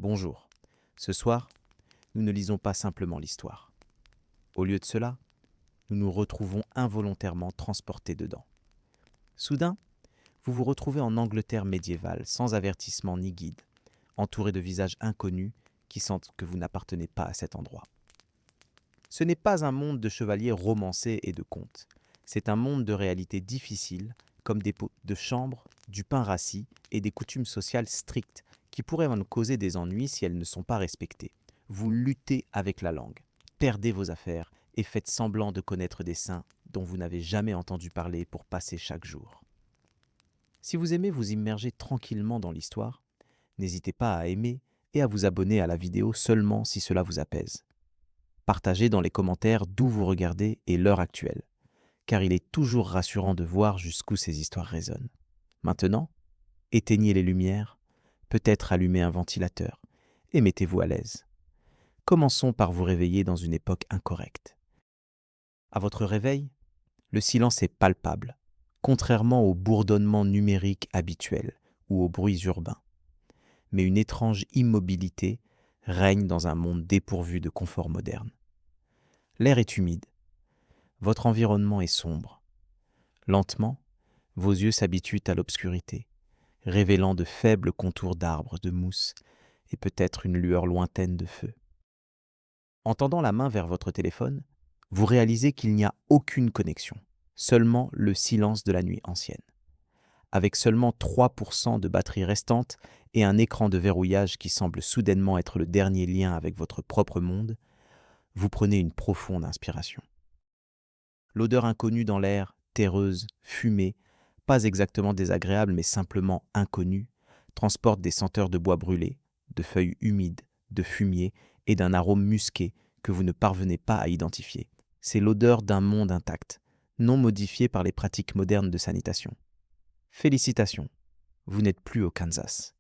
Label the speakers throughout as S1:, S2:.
S1: Bonjour. Ce soir, nous ne lisons pas simplement l'histoire. Au lieu de cela, nous nous retrouvons involontairement transportés dedans. Soudain, vous vous retrouvez en Angleterre médiévale, sans avertissement ni guide, entouré de visages inconnus qui sentent que vous n'appartenez pas à cet endroit. Ce n'est pas un monde de chevaliers romancés et de contes. C'est un monde de réalités difficiles, comme des pots de chambre, du pain rassis et des coutumes sociales strictes qui pourraient vous causer des ennuis si elles ne sont pas respectées. Vous luttez avec la langue, perdez vos affaires et faites semblant de connaître des saints dont vous n'avez jamais entendu parler pour passer chaque jour. Si vous aimez vous immerger tranquillement dans l'histoire, n'hésitez pas à aimer et à vous abonner à la vidéo seulement si cela vous apaise. Partagez dans les commentaires d'où vous regardez et l'heure actuelle, car il est toujours rassurant de voir jusqu'où ces histoires résonnent. Maintenant, éteignez les lumières, peut-être allumez un ventilateur, et mettez-vous à l'aise. Commençons par vous réveiller dans une époque incorrecte. À votre réveil, le silence est palpable, contrairement au bourdonnement numérique habituel ou aux bruits urbains. Mais une étrange immobilité règne dans un monde dépourvu de confort moderne. L'air est humide, votre environnement est sombre. Lentement, vos yeux s'habituent à l'obscurité, révélant de faibles contours d'arbres, de mousse et peut-être une lueur lointaine de feu. En tendant la main vers votre téléphone, vous réalisez qu'il n'y a aucune connexion, seulement le silence de la nuit ancienne. Avec seulement 3% de batterie restante et un écran de verrouillage qui semble soudainement être le dernier lien avec votre propre monde, vous prenez une profonde inspiration. L'odeur inconnue dans l'air, terreuse, fumée, pas exactement désagréable mais simplement inconnue, transporte des senteurs de bois brûlé, de feuilles humides, de fumier et d'un arôme musqué que vous ne parvenez pas à identifier. C'est l'odeur d'un monde intact, non modifié par les pratiques modernes de sanitation. Félicitations, vous n'êtes plus au Kansas.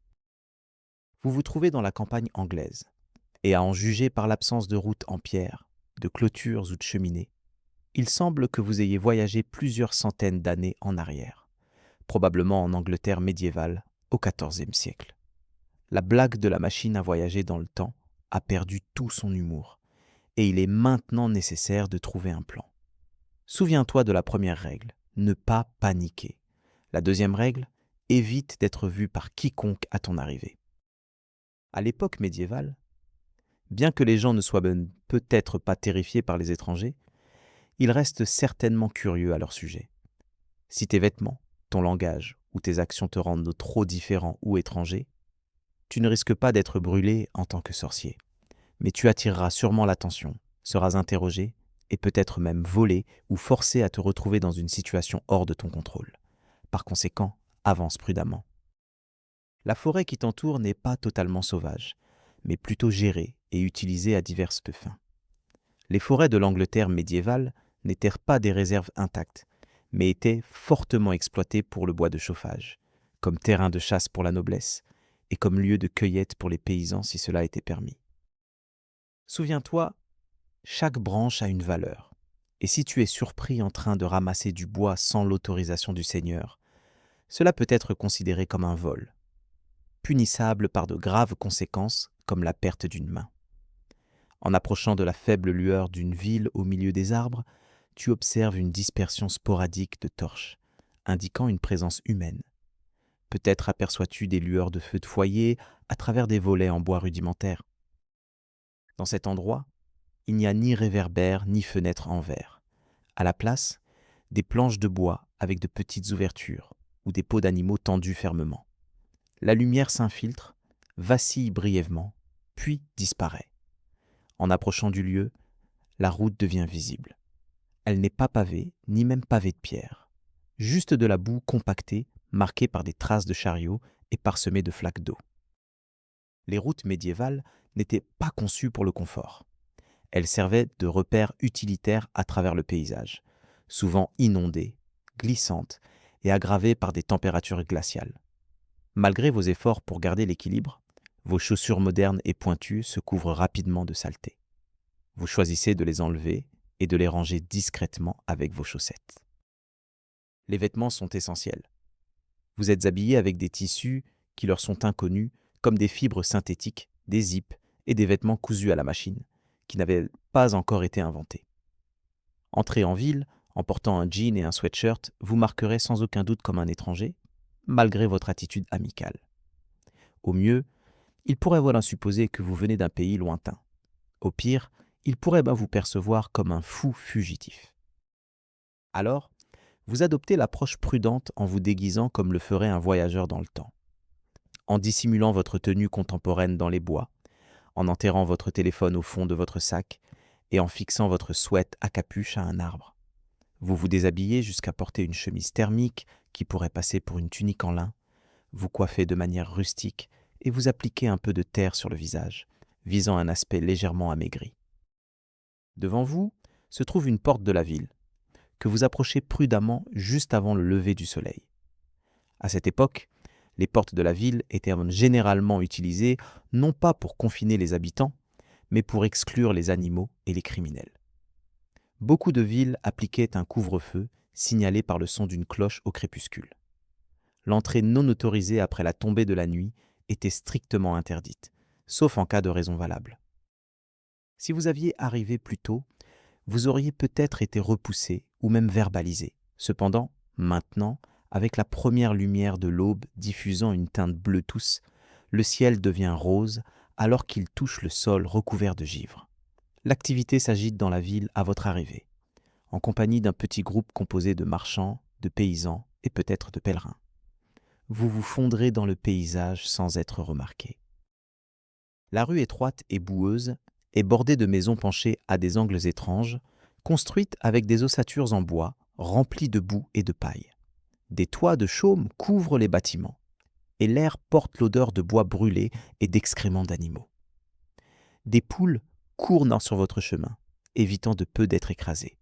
S1: Vous vous trouvez dans la campagne anglaise, et à en juger par l'absence de routes en pierre, de clôtures ou de cheminées, il semble que vous ayez voyagé plusieurs centaines d'années en arrière, probablement en Angleterre médiévale, au XIVe siècle. La blague de la machine à voyager dans le temps a perdu tout son humour, et il est maintenant nécessaire de trouver un plan. Souviens-toi de la première règle, ne pas paniquer. La deuxième règle, évite d'être vu par quiconque à ton arrivée. À l'époque médiévale, bien que les gens ne soient même peut-être pas terrifiés par les étrangers, ils restent certainement curieux à leur sujet. Si tes vêtements, ton langage ou tes actions te rendent trop différents ou étrangers, tu ne risques pas d'être brûlé en tant que sorcier. Mais tu attireras sûrement l'attention, seras interrogé et peut-être même volé ou forcé à te retrouver dans une situation hors de ton contrôle. Par conséquent, avance prudemment. La forêt qui t'entoure n'est pas totalement sauvage, mais plutôt gérée et utilisée à diverses fins. Les forêts de l'Angleterre médiévale n'étaient pas des réserves intactes, mais étaient fortement exploitées pour le bois de chauffage, comme terrain de chasse pour la noblesse et comme lieu de cueillette pour les paysans si cela était permis. Souviens-toi, chaque branche a une valeur, et si tu es surpris en train de ramasser du bois sans l'autorisation du seigneur, cela peut être considéré comme un vol, punissable par de graves conséquences comme la perte d'une main. En approchant de la faible lueur d'une ville au milieu des arbres, tu observes une dispersion sporadique de torches, indiquant une présence humaine. Peut-être aperçois-tu des lueurs de feux de foyer à travers des volets en bois rudimentaire. Dans cet endroit, il n'y a ni réverbère ni fenêtre en verre. À la place, des planches de bois avec de petites ouvertures ou des peaux d'animaux tendus fermement. La lumière s'infiltre, vacille brièvement, puis disparaît. En approchant du lieu, la route devient visible. Elle n'est pas pavée, ni même pavée de pierre. Juste de la boue compactée, marquée par des traces de chariots et parsemée de flaques d'eau. Les routes médiévales n'étaient pas conçues pour le confort. Elles servaient de repères utilitaires à travers le paysage, souvent inondées, glissantes et aggravées par des températures glaciales. Malgré vos efforts pour garder l'équilibre, vos chaussures modernes et pointues se couvrent rapidement de saleté. Vous choisissez de les enlever et de les ranger discrètement avec vos chaussettes. Les vêtements sont essentiels. Vous êtes habillé avec des tissus qui leur sont inconnus, comme des fibres synthétiques des zips et des vêtements cousus à la machine, qui n'avaient pas encore été inventés. Entrer en ville, en portant un jean et un sweatshirt, vous marquerait sans aucun doute comme un étranger, malgré votre attitude amicale. Au mieux, il pourrait voilà supposer que vous venez d'un pays lointain. Au pire, il pourrait vous percevoir comme un fou fugitif. Alors, vous adoptez l'approche prudente en vous déguisant comme le ferait un voyageur dans le temps. En dissimulant votre tenue contemporaine dans les bois, en enterrant votre téléphone au fond de votre sac et en fixant votre sweat à capuche à un arbre. Vous vous déshabillez jusqu'à porter une chemise thermique qui pourrait passer pour une tunique en lin, vous coiffez de manière rustique et vous appliquez un peu de terre sur le visage, visant un aspect légèrement amaigri. Devant vous se trouve une porte de la ville, que vous approchez prudemment juste avant le lever du soleil. À cette époque, les portes de la ville étaient généralement utilisées non pas pour confiner les habitants, mais pour exclure les animaux et les criminels. Beaucoup de villes appliquaient un couvre-feu signalé par le son d'une cloche au crépuscule. L'entrée non autorisée après la tombée de la nuit était strictement interdite, sauf en cas de raison valable. Si vous aviez arrivé plus tôt, vous auriez peut-être été repoussé ou même verbalisé. Cependant, maintenant, avec la première lumière de l'aube diffusant une teinte bleue douce, le ciel devient rose alors qu'il touche le sol recouvert de givre. L'activité s'agite dans la ville à votre arrivée, en compagnie d'un petit groupe composé de marchands, de paysans et peut-être de pèlerins. Vous vous fondrez dans le paysage sans être remarqué. La rue étroite et boueuse est bordée de maisons penchées à des angles étranges, construites avec des ossatures en bois remplies de boue et de paille. Des toits de chaume couvrent les bâtiments, et l'air porte l'odeur de bois brûlé et d'excréments d'animaux. Des poules courent sur votre chemin, évitant de peu d'être écrasées.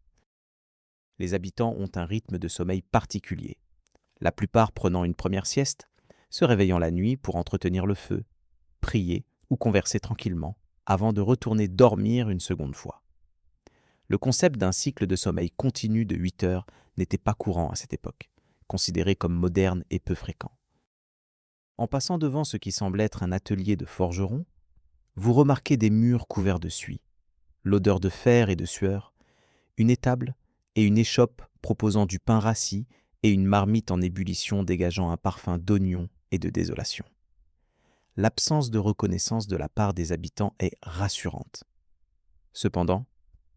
S1: Les habitants ont un rythme de sommeil particulier, la plupart prenant une première sieste, se réveillant la nuit pour entretenir le feu, prier ou converser tranquillement, avant de retourner dormir une seconde fois. Le concept d'un cycle de sommeil continu de 8 heures n'était pas courant à cette époque, considéré comme moderne et peu fréquent. En passant devant ce qui semble être un atelier de forgeron, vous remarquez des murs couverts de suie, l'odeur de fer et de sueur, une étable et une échoppe proposant du pain rassis et une marmite en ébullition dégageant un parfum d'oignon et de désolation. L'absence de reconnaissance de la part des habitants est rassurante. Cependant,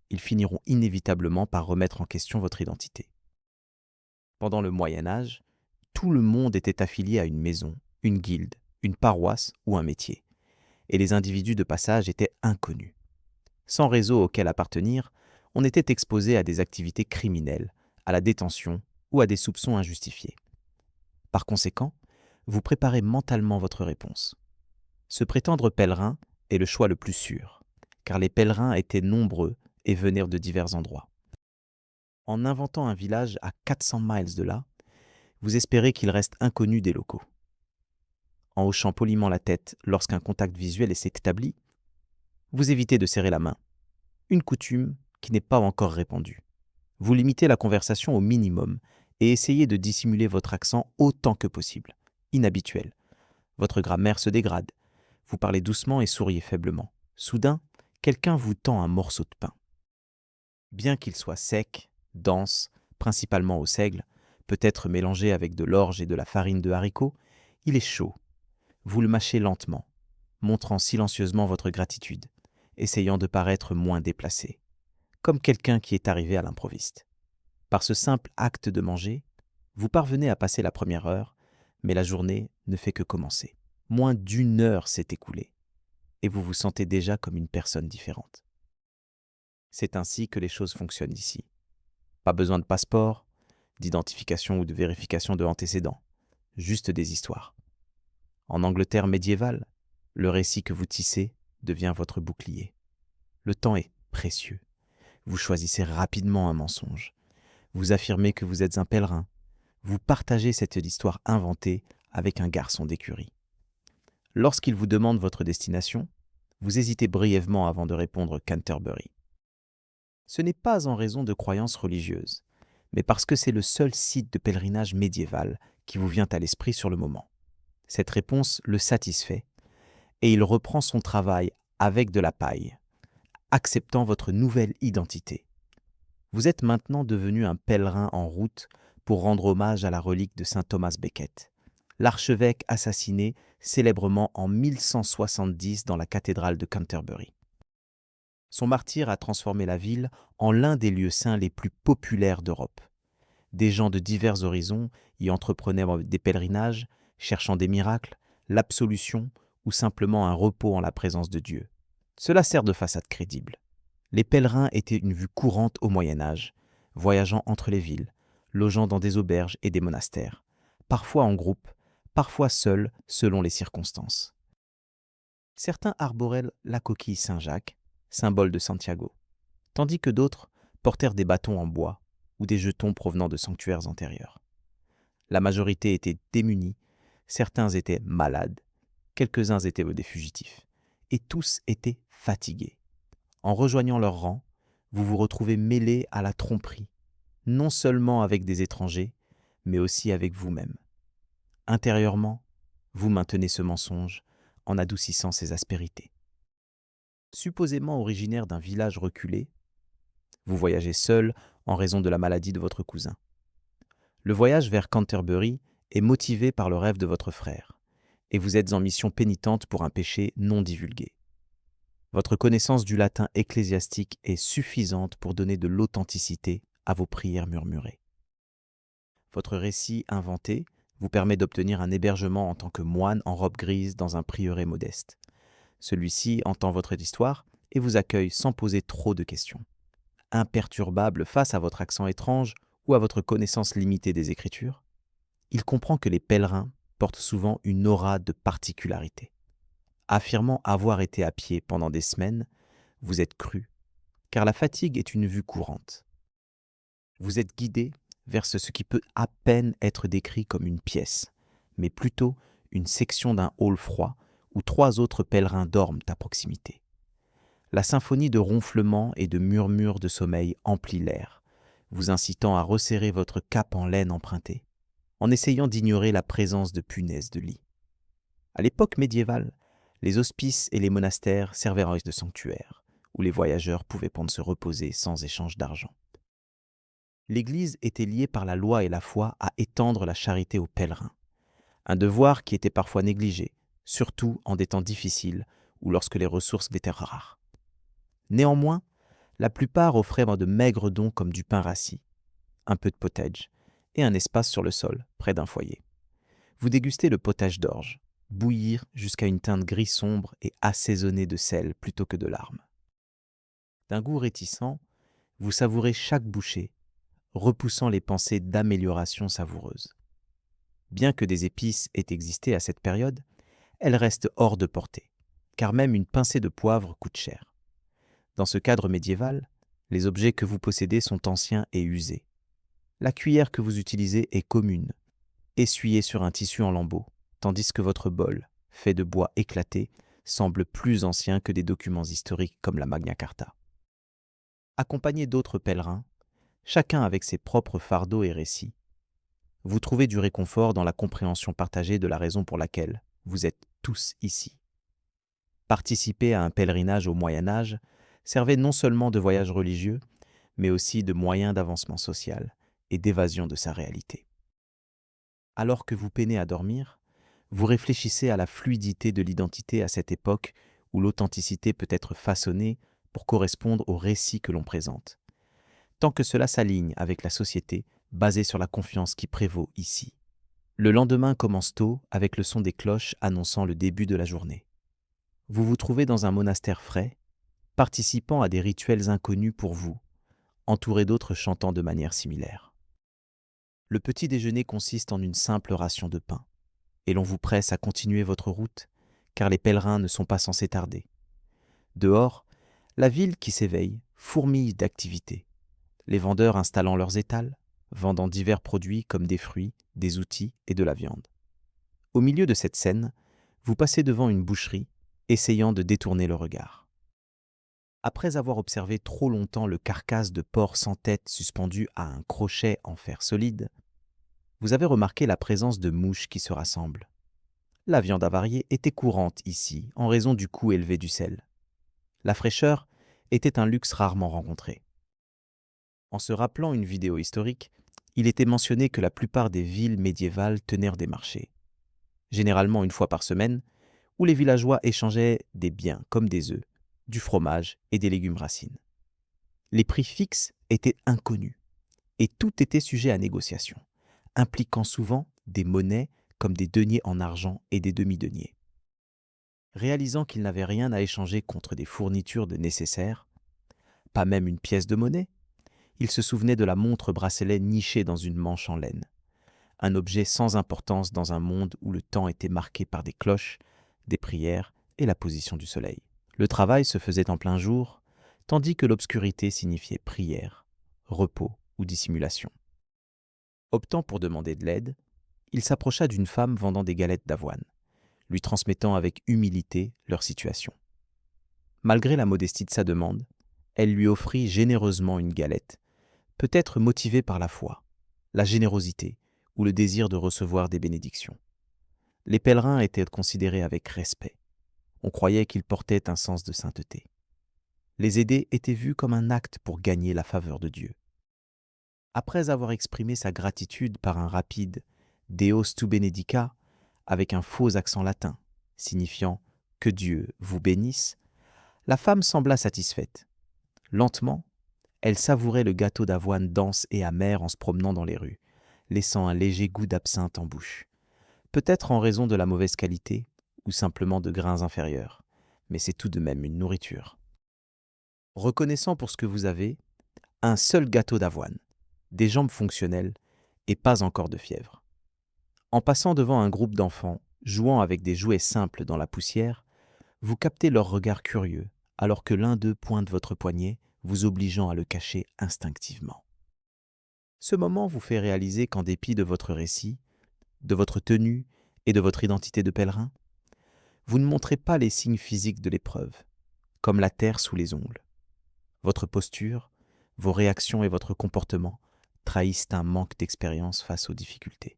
S1: ils finiront inévitablement par remettre en question votre identité. Pendant le Moyen Âge, tout le monde était affilié à une maison, une guilde, une paroisse ou un métier, et les individus de passage étaient inconnus. Sans réseau auquel appartenir, on était exposé à des activités criminelles, à la détention ou à des soupçons injustifiés. Par conséquent, vous préparez mentalement votre réponse. Se prétendre pèlerin est le choix le plus sûr, car les pèlerins étaient nombreux et venaient de divers endroits. En inventant un village à 400 miles de là, vous espérez qu'il reste inconnu des locaux. En hochant poliment la tête lorsqu'un contact visuel s'est établi, vous évitez de serrer la main, une coutume qui n'est pas encore répandue. Vous limitez la conversation au minimum et essayez de dissimuler votre accent autant que possible, inhabituel. Votre grammaire se dégrade, vous parlez doucement et souriez faiblement. Soudain, quelqu'un vous tend un morceau de pain. Bien qu'il soit sec, dense, principalement au seigle, peut-être mélangé avec de l'orge et de la farine de haricots, il est chaud. Vous le mâchez lentement, montrant silencieusement votre gratitude, essayant de paraître moins déplacé, comme quelqu'un qui est arrivé à l'improviste. Par ce simple acte de manger, vous parvenez à passer la première heure, mais la journée ne fait que commencer. Moins d'1 heure s'est écoulée, et vous vous sentez déjà comme une personne différente. C'est ainsi que les choses fonctionnent ici. Pas besoin de passeport, d'identification ou de vérification de antécédents, juste des histoires. En Angleterre médiévale, le récit que vous tissez devient votre bouclier. Le temps est précieux. Vous choisissez rapidement un mensonge. Vous affirmez que vous êtes un pèlerin. Vous partagez cette histoire inventée avec un garçon d'écurie. Lorsqu'il vous demande votre destination, vous hésitez brièvement avant de répondre Canterbury. Ce n'est pas en raison de croyances religieuses, mais parce que c'est le seul site de pèlerinage médiéval qui vous vient à l'esprit sur le moment. Cette réponse le satisfait, et il reprend son travail avec de la paille, acceptant votre nouvelle identité. Vous êtes maintenant devenu un pèlerin en route pour rendre hommage à la relique de saint Thomas Becket, l'archevêque assassiné célèbrement en 1170 dans la cathédrale de Canterbury. Son martyre a transformé la ville en l'un des lieux saints les plus populaires d'Europe. Des gens de divers horizons y entreprenaient des pèlerinages, cherchant des miracles, l'absolution ou simplement un repos en la présence de Dieu. Cela sert de façade crédible. Les pèlerins étaient une vue courante au Moyen-Âge, voyageant entre les villes, logeant dans des auberges et des monastères, parfois en groupe, parfois seuls selon les circonstances. Certains arboraient la coquille Saint-Jacques, symbole de Santiago, tandis que d'autres portèrent des bâtons en bois ou des jetons provenant de sanctuaires antérieurs. La majorité était démunie, certains étaient malades, quelques-uns étaient des fugitifs, et tous étaient fatigués. En rejoignant leur rang, vous vous retrouvez mêlés à la tromperie, non seulement avec des étrangers, mais aussi avec vous-même. Intérieurement, vous maintenez ce mensonge en adoucissant ses aspérités. Supposément originaire d'un village reculé, vous voyagez seul en raison de la maladie de votre cousin. Le voyage vers Canterbury est motivé par le rêve de votre frère, et vous êtes en mission pénitente pour un péché non divulgué. Votre connaissance du latin ecclésiastique est suffisante pour donner de l'authenticité à vos prières murmurées. Votre récit inventé vous permet d'obtenir un hébergement en tant que moine en robe grise dans un prieuré modeste. Celui-ci entend votre histoire et vous accueille sans poser trop de questions. Imperturbable face à votre accent étrange ou à votre connaissance limitée des Écritures, il comprend que les pèlerins portent souvent une aura de particularité. Affirmant avoir été à pied pendant des semaines, vous êtes cru, car la fatigue est une vue courante. Vous êtes guidé vers ce qui peut à peine être décrit comme une pièce, mais plutôt une section d'un hall froid où 3 autres pèlerins dorment à proximité. La symphonie de ronflements et de murmures de sommeil emplit l'air, vous incitant à resserrer votre cape en laine empruntée, en essayant d'ignorer la présence de punaises de lit. À l'époque médiévale, les hospices et les monastères servaient de sanctuaires, où les voyageurs pouvaient prendre se reposer sans échange d'argent. L'Église était liée par la loi et la foi à étendre la charité aux pèlerins, un devoir qui était parfois négligé, surtout en des temps difficiles ou lorsque les ressources étaient rares. Néanmoins, la plupart offraient de maigres dons comme du pain rassis, un peu de potage et un espace sur le sol, près d'un foyer. Vous dégustez le potage d'orge, bouillir jusqu'à une teinte gris sombre et assaisonné de sel plutôt que de larmes. D'un goût réticent, vous savourez chaque bouchée, repoussant les pensées d'amélioration savoureuse. Bien que des épices aient existé à cette période, elles restent hors de portée, car même une pincée de poivre coûte cher. Dans ce cadre médiéval, les objets que vous possédez sont anciens et usés. La cuillère que vous utilisez est commune, essuyée sur un tissu en lambeaux, tandis que votre bol, fait de bois éclaté, semble plus ancien que des documents historiques comme la Magna Carta. Accompagné d'autres pèlerins, chacun avec ses propres fardeaux et récits, vous trouvez du réconfort dans la compréhension partagée de la raison pour laquelle vous êtes tous ici. Participer à un pèlerinage au Moyen-Âge servait non seulement de voyage religieux, mais aussi de moyen d'avancement social et d'évasion de sa réalité. Alors que vous peinez à dormir, vous réfléchissez à la fluidité de l'identité à cette époque où l'authenticité peut être façonnée pour correspondre au récit que l'on présente, tant que cela s'aligne avec la société basée sur la confiance qui prévaut ici. Le lendemain commence tôt avec le son des cloches annonçant le début de la journée. Vous vous trouvez dans un monastère frais, participant à des rituels inconnus pour vous, entouré d'autres chantant de manière similaire. Le petit déjeuner consiste en une simple ration de pain, et l'on vous presse à continuer votre route, car les pèlerins ne sont pas censés tarder. Dehors, la ville qui s'éveille fourmille d'activités, les vendeurs installant leurs étals, vendant divers produits comme des fruits, des outils et de la viande. Au milieu de cette scène, vous passez devant une boucherie, essayant de détourner le regard. Après avoir observé trop longtemps le carcasse de porc sans tête suspendu à un crochet en fer solide, vous avez remarqué la présence de mouches qui se rassemblent. La viande avariée était courante ici en raison du coût élevé du sel. La fraîcheur était un luxe rarement rencontré. En se rappelant une vidéo historique, il était mentionné que la plupart des villes médiévales tenaient des marchés, généralement une fois par semaine, où les villageois échangeaient des biens comme des œufs, du fromage et des légumes racines. Les prix fixes étaient inconnus et tout était sujet à négociation, impliquant souvent des monnaies comme des deniers en argent et des demi-deniers. Réalisant qu'il n'avait rien à échanger contre des fournitures de nécessaire, pas même une pièce de monnaie, il se souvenait de la montre-bracelet nichée dans une manche en laine, un objet sans importance dans un monde où le temps était marqué par des cloches, des prières et la position du soleil. Le travail se faisait en plein jour, tandis que l'obscurité signifiait prière, repos ou dissimulation. Optant pour demander de l'aide, il s'approcha d'une femme vendant des galettes d'avoine, lui transmettant avec humilité leur situation. Malgré la modestie de sa demande, elle lui offrit généreusement une galette, peut-être motivée par la foi, la générosité ou le désir de recevoir des bénédictions. Les pèlerins étaient considérés avec respect. On croyait qu'ils portaient un sens de sainteté. Les aider était vu comme un acte pour gagner la faveur de Dieu. Après avoir exprimé sa gratitude par un rapide « Deus tu benedica » avec un faux accent latin, signifiant « que Dieu vous bénisse », la femme sembla satisfaite. Lentement, elle savourait le gâteau d'avoine dense et amer en se promenant dans les rues, laissant un léger goût d'absinthe en bouche. Peut-être en raison de la mauvaise qualité ou simplement de grains inférieurs, mais c'est tout de même une nourriture. Reconnaissant pour ce que vous avez, un seul gâteau d'avoine, des jambes fonctionnelles et pas encore de fièvre. En passant devant un groupe d'enfants jouant avec des jouets simples dans la poussière, vous captez leur regard curieux alors que l'un d'eux pointe votre poignet, vous obligeant à le cacher instinctivement. Ce moment vous fait réaliser qu'en dépit de votre récit, de votre tenue et de votre identité de pèlerin, vous ne montrez pas les signes physiques de l'épreuve, comme la terre sous les ongles. Votre posture, vos réactions et votre comportement trahissent un manque d'expérience face aux difficultés.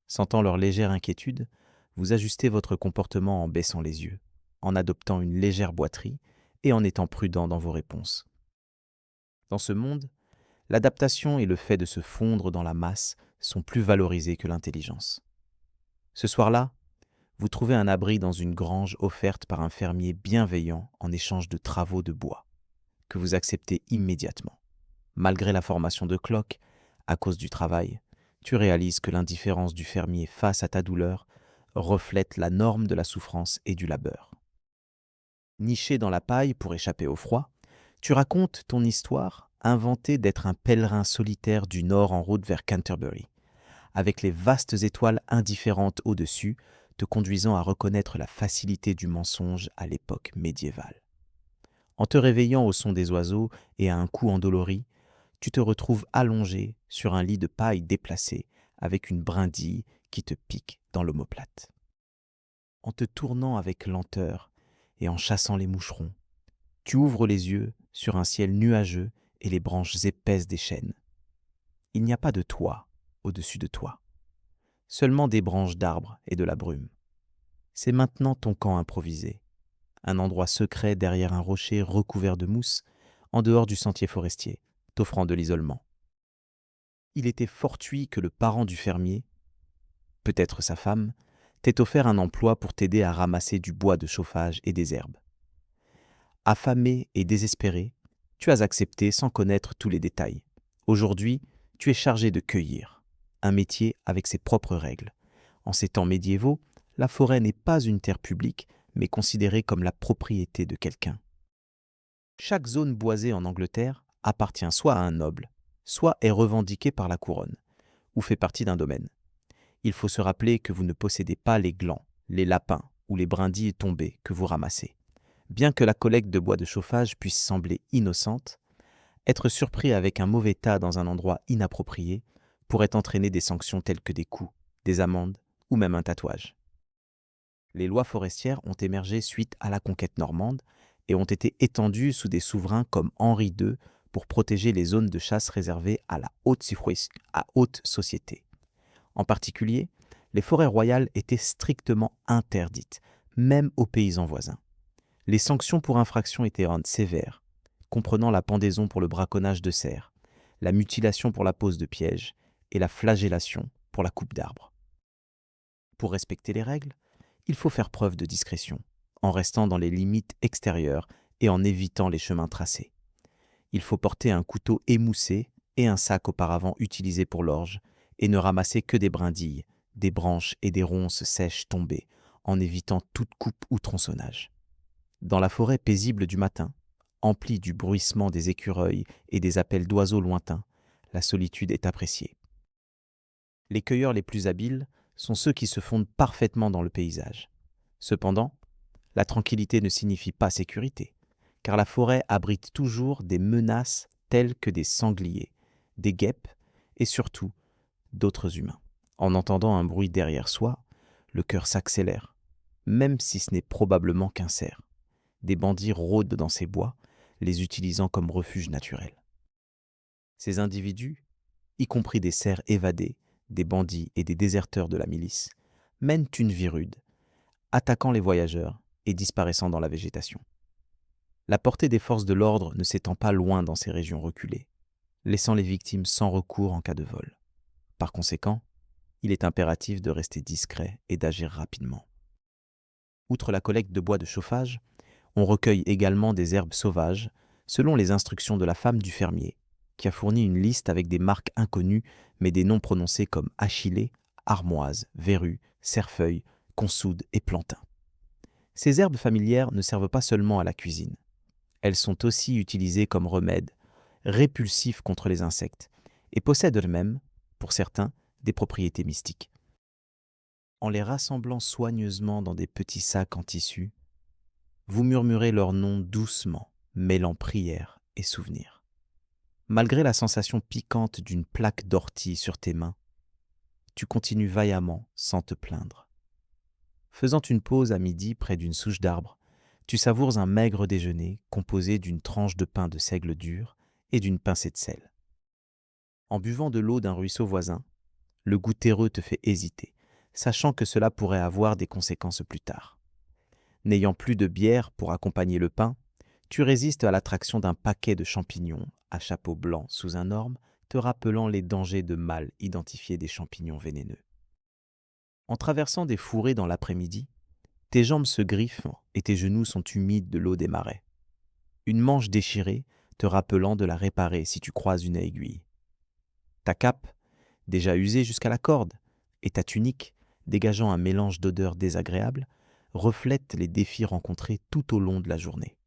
S1: Sentant leur légère inquiétude, vous ajustez votre comportement en baissant les yeux, en adoptant une légère boiterie et en étant prudent dans vos réponses. Dans ce monde, l'adaptation et le fait de se fondre dans la masse sont plus valorisés que l'intelligence. Ce soir-là, vous trouvez un abri dans une grange offerte par un fermier bienveillant en échange de travaux de bois, que vous acceptez immédiatement. Malgré la formation de cloque, à cause du travail, tu réalises que l'indifférence du fermier face à ta douleur reflète la norme de la souffrance et du labeur. Niché dans la paille pour échapper au froid, tu racontes ton histoire inventée d'être un pèlerin solitaire du nord en route vers Canterbury, avec les vastes étoiles indifférentes au-dessus, te conduisant à reconnaître la facilité du mensonge à l'époque médiévale. En te réveillant au son des oiseaux et à un coup endolori, tu te retrouves allongé sur un lit de paille déplacé avec une brindille qui te pique dans l'omoplate. En te tournant avec lenteur et en chassant les moucherons, tu ouvres les yeux sur un ciel nuageux et les branches épaisses des chênes. Il n'y a pas de toit au-dessus de toi, seulement des branches d'arbres et de la brume. C'est maintenant ton camp improvisé, un endroit secret derrière un rocher recouvert de mousse, en dehors du sentier forestier, t'offrant de l'isolement. Il était fortuit que le parent du fermier, peut-être sa femme, t'ait offert un emploi pour t'aider à ramasser du bois de chauffage et des herbes. Affamé et désespéré, tu as accepté sans connaître tous les détails. Aujourd'hui, tu es chargé de cueillir, un métier avec ses propres règles. En ces temps médiévaux, la forêt n'est pas une terre publique, mais considérée comme la propriété de quelqu'un. Chaque zone boisée en Angleterre appartient soit à un noble, soit est revendiquée par la couronne, ou fait partie d'un domaine. Il faut se rappeler que vous ne possédez pas les glands, les lapins ou les brindilles tombées que vous ramassez. Bien que la collecte de bois de chauffage puisse sembler innocente, être surpris avec un mauvais tas dans un endroit inapproprié pourrait entraîner des sanctions telles que des coups, des amendes ou même un tatouage. Les lois forestières ont émergé suite à la conquête normande et ont été étendues sous des souverains comme Henri II pour protéger les zones de chasse réservées à la haute société. En particulier, Les forêts royales étaient strictement interdites, même aux paysans voisins. Les sanctions pour infraction étaient sévères, comprenant la pendaison pour le braconnage de cerfs, la mutilation pour la pose de pièges et la flagellation pour la coupe d'arbres. Pour respecter les règles, il faut faire preuve de discrétion, en restant dans les limites extérieures et en évitant les chemins tracés. Il faut porter un couteau émoussé et un sac auparavant utilisé pour l'orge, et ne ramasser que des brindilles, des branches et des ronces sèches tombées, en évitant toute coupe ou tronçonnage. Dans la forêt paisible du matin, emplie du bruissement des écureuils et des appels d'oiseaux lointains, la solitude est appréciée. Les cueilleurs les plus habiles sont ceux qui se fondent parfaitement dans le paysage. Cependant, la tranquillité ne signifie pas sécurité, car la forêt abrite toujours des menaces telles que des sangliers, des guêpes et surtout d'autres humains. En entendant un bruit derrière soi, le cœur s'accélère, même si ce n'est probablement qu'un cerf. Des bandits rôdent dans ces bois, les utilisant comme refuge naturel. Ces individus, y compris des cerfs évadés, des bandits et des déserteurs de la milice, mènent une vie rude, attaquant les voyageurs et disparaissant dans la végétation. La portée des forces de l'ordre ne s'étend pas loin dans ces régions reculées, laissant les victimes sans recours en cas de vol. Par conséquent, il est impératif de rester discret et d'agir rapidement. Outre la collecte de bois de chauffage, on recueille également des herbes sauvages, selon les instructions de la femme du fermier, qui a fourni une liste avec des marques inconnues, mais des noms prononcés comme achillée, armoise, verrue, cerfeuil, consoude et plantain. Ces herbes familières ne servent pas seulement à la cuisine. Elles sont aussi utilisées comme remède, répulsifs contre les insectes, et possèdent elles-mêmes, pour certains, des propriétés mystiques. En les rassemblant soigneusement dans des petits sacs en tissu, vous murmurez leurs noms doucement, mêlant prière et souvenir. Malgré la sensation piquante d'une plaque d'ortie sur tes mains, tu continues vaillamment sans te plaindre. Faisant une pause à midi près d'une souche d'arbre, tu savoures un maigre déjeuner composé d'une tranche de pain de seigle dur et d'une pincée de sel. En buvant de l'eau d'un ruisseau voisin, le goût terreux te fait hésiter, sachant que cela pourrait avoir des conséquences plus tard. N'ayant plus de bière pour accompagner le pain, tu résistes à l'attraction d'un paquet de champignons à chapeau blanc sous un orme, te rappelant les dangers de mal identifier des champignons vénéneux. En traversant des fourrés dans l'après-midi, tes jambes se griffent et tes genoux sont humides de l'eau des marais. Une manche déchirée te rappelant de la réparer si tu croises une aiguille. Ta cape, déjà usée jusqu'à la corde, et ta tunique, dégageant un mélange d'odeurs désagréables, reflètent les défis rencontrés tout au long de la journée.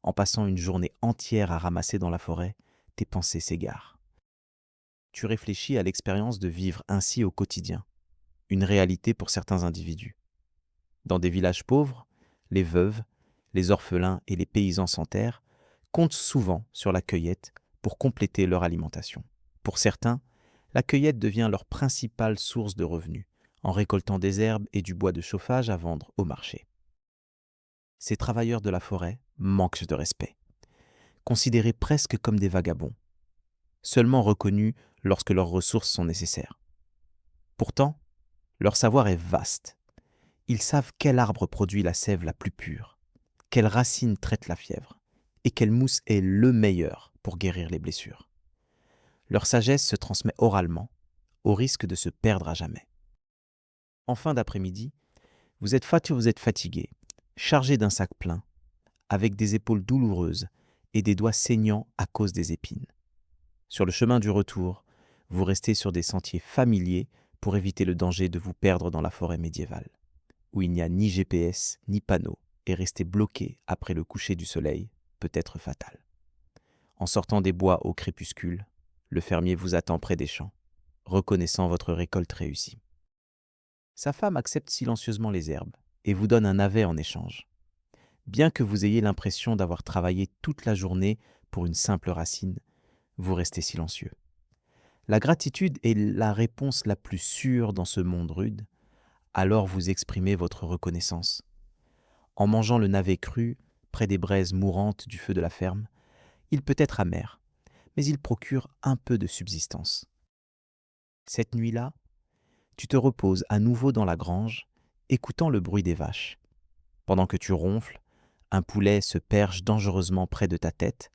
S1: En passant une journée entière à ramasser dans la forêt, tes pensées s'égarent. Tu réfléchis à l'expérience de vivre ainsi au quotidien, une réalité pour certains individus. Dans des villages pauvres, les veuves, les orphelins et les paysans sans terre comptent souvent sur la cueillette pour compléter leur alimentation. Pour certains, la cueillette devient leur principale source de revenus, en récoltant des herbes et du bois de chauffage à vendre au marché. Ces travailleurs de la forêt manquent de respect, considérés presque comme des vagabonds, seulement reconnus lorsque leurs ressources sont nécessaires. Pourtant, leur savoir est vaste. Ils savent quel arbre produit la sève la plus pure, quelle racine traite la fièvre, et quelle mousse est le meilleur pour guérir les blessures. Leur sagesse se transmet oralement, au risque de se perdre à jamais. En fin d'après-midi, vous êtes fatigué, chargé d'un sac plein, avec des épaules douloureuses et des doigts saignants à cause des épines. Sur le chemin du retour, vous restez sur des sentiers familiers pour éviter le danger de vous perdre dans la forêt médiévale, où il n'y a ni GPS ni panneau, et rester bloqué après le coucher du soleil peut être fatal. En sortant des bois au crépuscule, le fermier vous attend près des champs, reconnaissant votre récolte réussie. Sa femme accepte silencieusement les herbes et vous donne un navet en échange. Bien que vous ayez l'impression d'avoir travaillé toute la journée pour une simple racine, vous restez silencieux. La gratitude est la réponse la plus sûre dans ce monde rude, alors vous exprimez votre reconnaissance. En mangeant le navet cru, près des braises mourantes du feu de la ferme, il peut être amer, mais il procure un peu de subsistance. Cette nuit-là, Tu te reposes à nouveau dans la grange, écoutant le bruit des vaches. Pendant que tu ronfles, un poulet se perche dangereusement près de ta tête,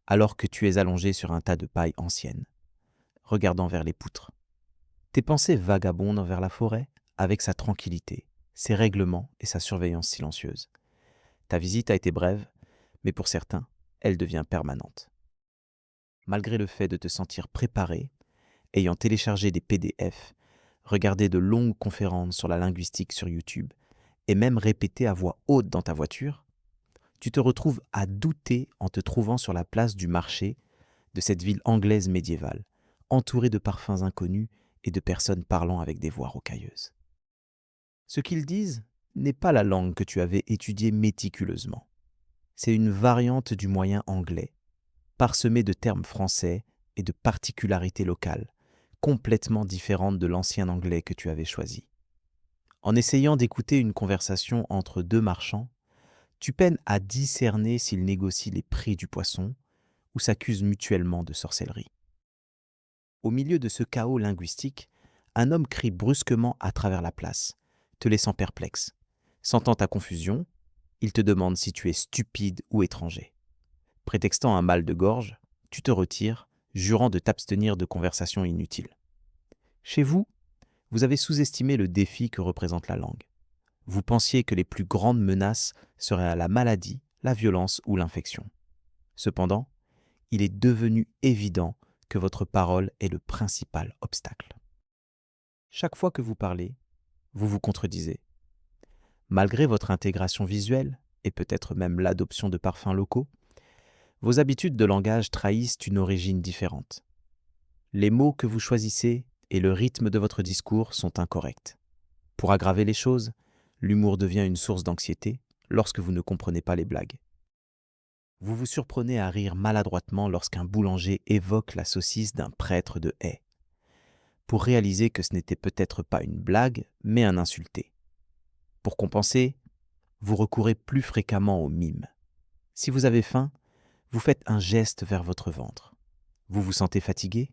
S1: alors que tu es allongé sur un tas de paille ancienne, regardant vers les poutres. Tes pensées vagabondent vers la forêt, avec sa tranquillité, ses règlements et sa surveillance silencieuse. Ta visite a été brève, mais pour certains, elle devient permanente. Malgré le fait de te sentir préparé, ayant téléchargé des PDF, regardé de longues conférences sur la linguistique sur YouTube et même répété à voix haute dans ta voiture, tu te retrouves à douter en te trouvant sur la place du marché de cette ville anglaise médiévale, entourée de parfums inconnus et de personnes parlant avec des voix rocailleuses. Ce qu'ils disent n'est pas la langue que tu avais étudiée méticuleusement. C'est une variante du moyen anglais, parsemée de termes français et de particularités locales, complètement différentes de l'ancien anglais que tu avais choisi. En essayant d'écouter une conversation entre deux marchands, tu peines à discerner s'ils négocient les prix du poisson ou s'accusent mutuellement de sorcellerie. Au milieu de ce chaos linguistique, un homme crie brusquement à travers la place, te laissant perplexe. Sentant ta confusion, il te demande si tu es stupide ou étranger. Prétextant un mal de gorge, tu te retires, jurant de t'abstenir de conversations inutiles. Chez vous, vous avez sous-estimé le défi que représente la langue. Vous pensiez que les plus grandes menaces seraient la maladie, la violence ou l'infection. Cependant, il est devenu évident que votre parole est le principal obstacle. Chaque fois que vous parlez, vous vous contredisez. Malgré votre intégration visuelle, et peut-être même l'adoption de parfums locaux, vos habitudes de langage trahissent une origine différente. Les mots que vous choisissez et le rythme de votre discours sont incorrects. Pour aggraver les choses, l'humour devient une source d'anxiété lorsque vous ne comprenez pas les blagues. Vous vous surprenez à rire maladroitement lorsqu'un boulanger évoque la saucisse d'un prêtre de Haye, pour réaliser que ce n'était peut-être pas une blague, mais un insulté. Pour compenser, vous recourez plus fréquemment au mime. Si vous avez faim, vous faites un geste vers votre ventre. Vous vous sentez fatigué?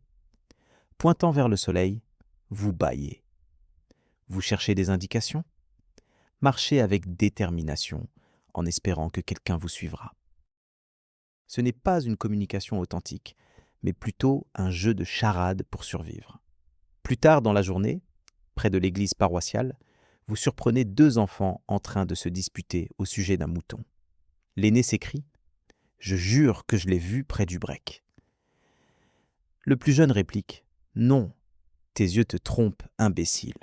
S1: Pointant vers le soleil, vous bâillez. Vous cherchez des indications? Marchez avec détermination, en espérant que quelqu'un vous suivra. Ce n'est pas une communication authentique, mais plutôt un jeu de charade pour survivre. Plus tard dans la journée, près de l'église paroissiale, vous surprenez deux enfants en train de se disputer au sujet d'un mouton. L'aîné s'écrie « Je jure que je l'ai vu près du break ». Le plus jeune réplique « Non, tes yeux te trompent, imbécile ».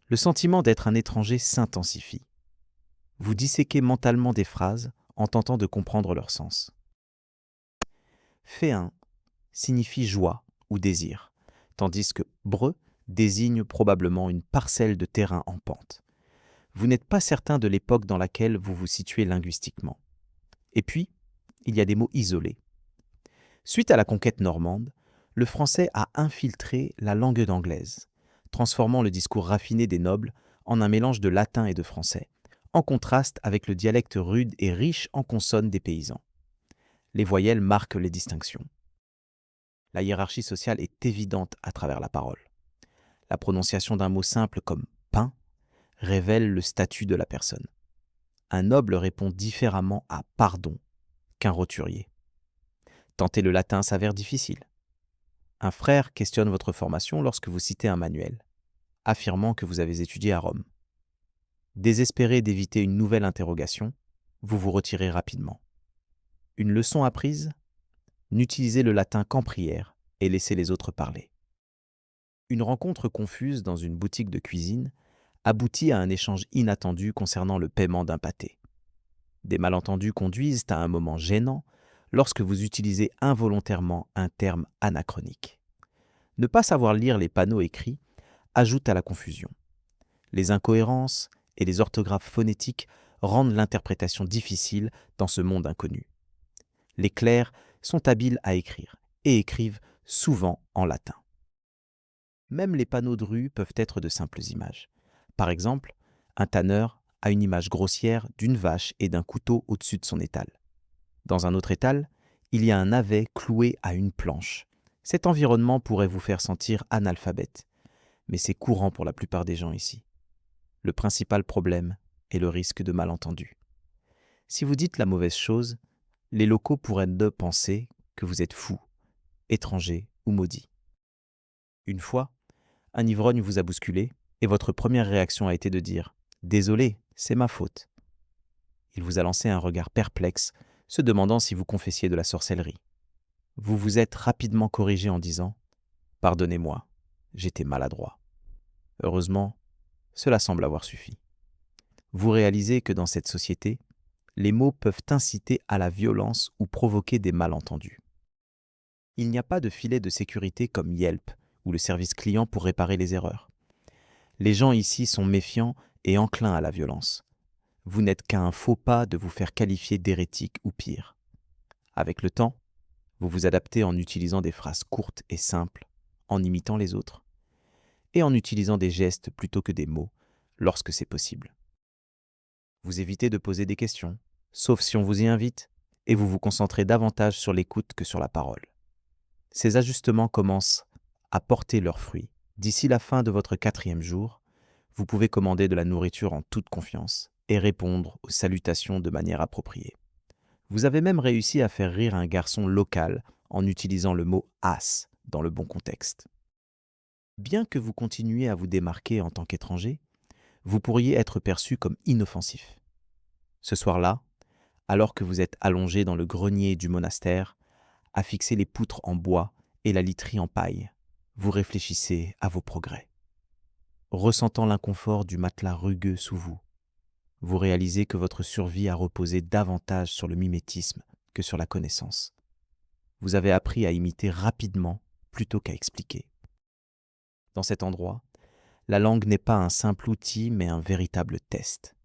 S1: Le sentiment d'être un étranger s'intensifie. Vous disséquez mentalement des phrases en tentant de comprendre leur sens. Féin signifie joie ou désir, tandis que breu désigne probablement une parcelle de terrain en pente. Vous n'êtes pas certain de l'époque dans laquelle vous vous situez linguistiquement. Et puis, il y a des mots isolés. Suite à la conquête normande, le français a infiltré la langue anglaise, transformant le discours raffiné des nobles en un mélange de latin et de français, en contraste avec le dialecte rude et riche en consonnes des paysans. Les voyelles marquent les distinctions. La hiérarchie sociale est évidente à travers la parole. La prononciation d'un mot simple comme « pain » révèle le statut de la personne. Un noble répond différemment à « pardon » qu'un roturier. Tenter le latin s'avère difficile. Un frère questionne votre formation lorsque vous citez un manuel, affirmant que vous avez étudié à Rome. Désespéré d'éviter une nouvelle interrogation, vous vous retirez rapidement. Une leçon apprise? N'utilisez le latin qu'en prière et laissez les autres parler. Une rencontre confuse dans une boutique de cuisine aboutit à un échange inattendu concernant le paiement d'un pâté. Des malentendus conduisent à un moment gênant lorsque vous utilisez involontairement un terme anachronique. Ne pas savoir lire les panneaux écrits ajoute à la confusion. Les incohérences et les orthographes phonétiques rendent l'interprétation difficile dans ce monde inconnu. Les clercs sont habiles à écrire et écrivent souvent en latin. Même les panneaux de rue peuvent être de simples images. Par exemple, un tanneur a une image grossière d'une vache et d'un couteau au-dessus de son étal. Dans un autre étal, il y a un navet cloué à une planche. Cet environnement pourrait vous faire sentir analphabète. mais c'est courant pour la plupart des gens ici. Le principal problème est le risque de malentendu. Si vous dites la mauvaise chose, les locaux pourraient penser que vous êtes fou, étranger ou maudit. Une fois, un ivrogne vous a bousculé et votre première réaction a été de dire « Désolé, c'est ma faute ». Il vous a lancé un regard perplexe, se demandant si vous confessiez de la sorcellerie. Vous vous êtes rapidement corrigé en disant « Pardonnez-moi, j'étais maladroit ». Heureusement, cela semble avoir suffi. Vous réalisez que dans cette société, les mots peuvent inciter à la violence ou provoquer des malentendus. Il n'y a pas de filet de sécurité comme Yelp ou le service client pour réparer les erreurs. Les gens ici sont méfiants et enclins à la violence. Vous n'êtes qu'à un faux pas de vous faire qualifier d'hérétique ou pire. Avec le temps, vous vous adaptez en utilisant des phrases courtes et simples, en imitant les autres, et en utilisant des gestes plutôt que des mots, lorsque c'est possible. Vous évitez de poser des questions, sauf si on vous y invite, et vous vous concentrez davantage sur l'écoute que sur la parole. Ces ajustements commencent à porter leurs fruits. D'ici la fin de votre 4e jour, vous pouvez commander de la nourriture en toute confiance et répondre aux salutations de manière appropriée. Vous avez même réussi à faire rire un garçon local en utilisant le mot « as » dans le bon contexte. Bien que vous continuiez à vous démarquer en tant qu'étranger, vous pourriez être perçu comme inoffensif. Ce soir-là, alors que vous êtes allongé dans le grenier du monastère, à fixer les poutres en bois et la literie en paille, vous réfléchissez à vos progrès. Ressentant l'inconfort du matelas rugueux sous vous, vous réalisez que votre survie a reposé davantage sur le mimétisme que sur la connaissance. Vous avez appris à imiter rapidement plutôt qu'à expliquer. Dans cet endroit, la langue n'est pas un simple outil mais un véritable test.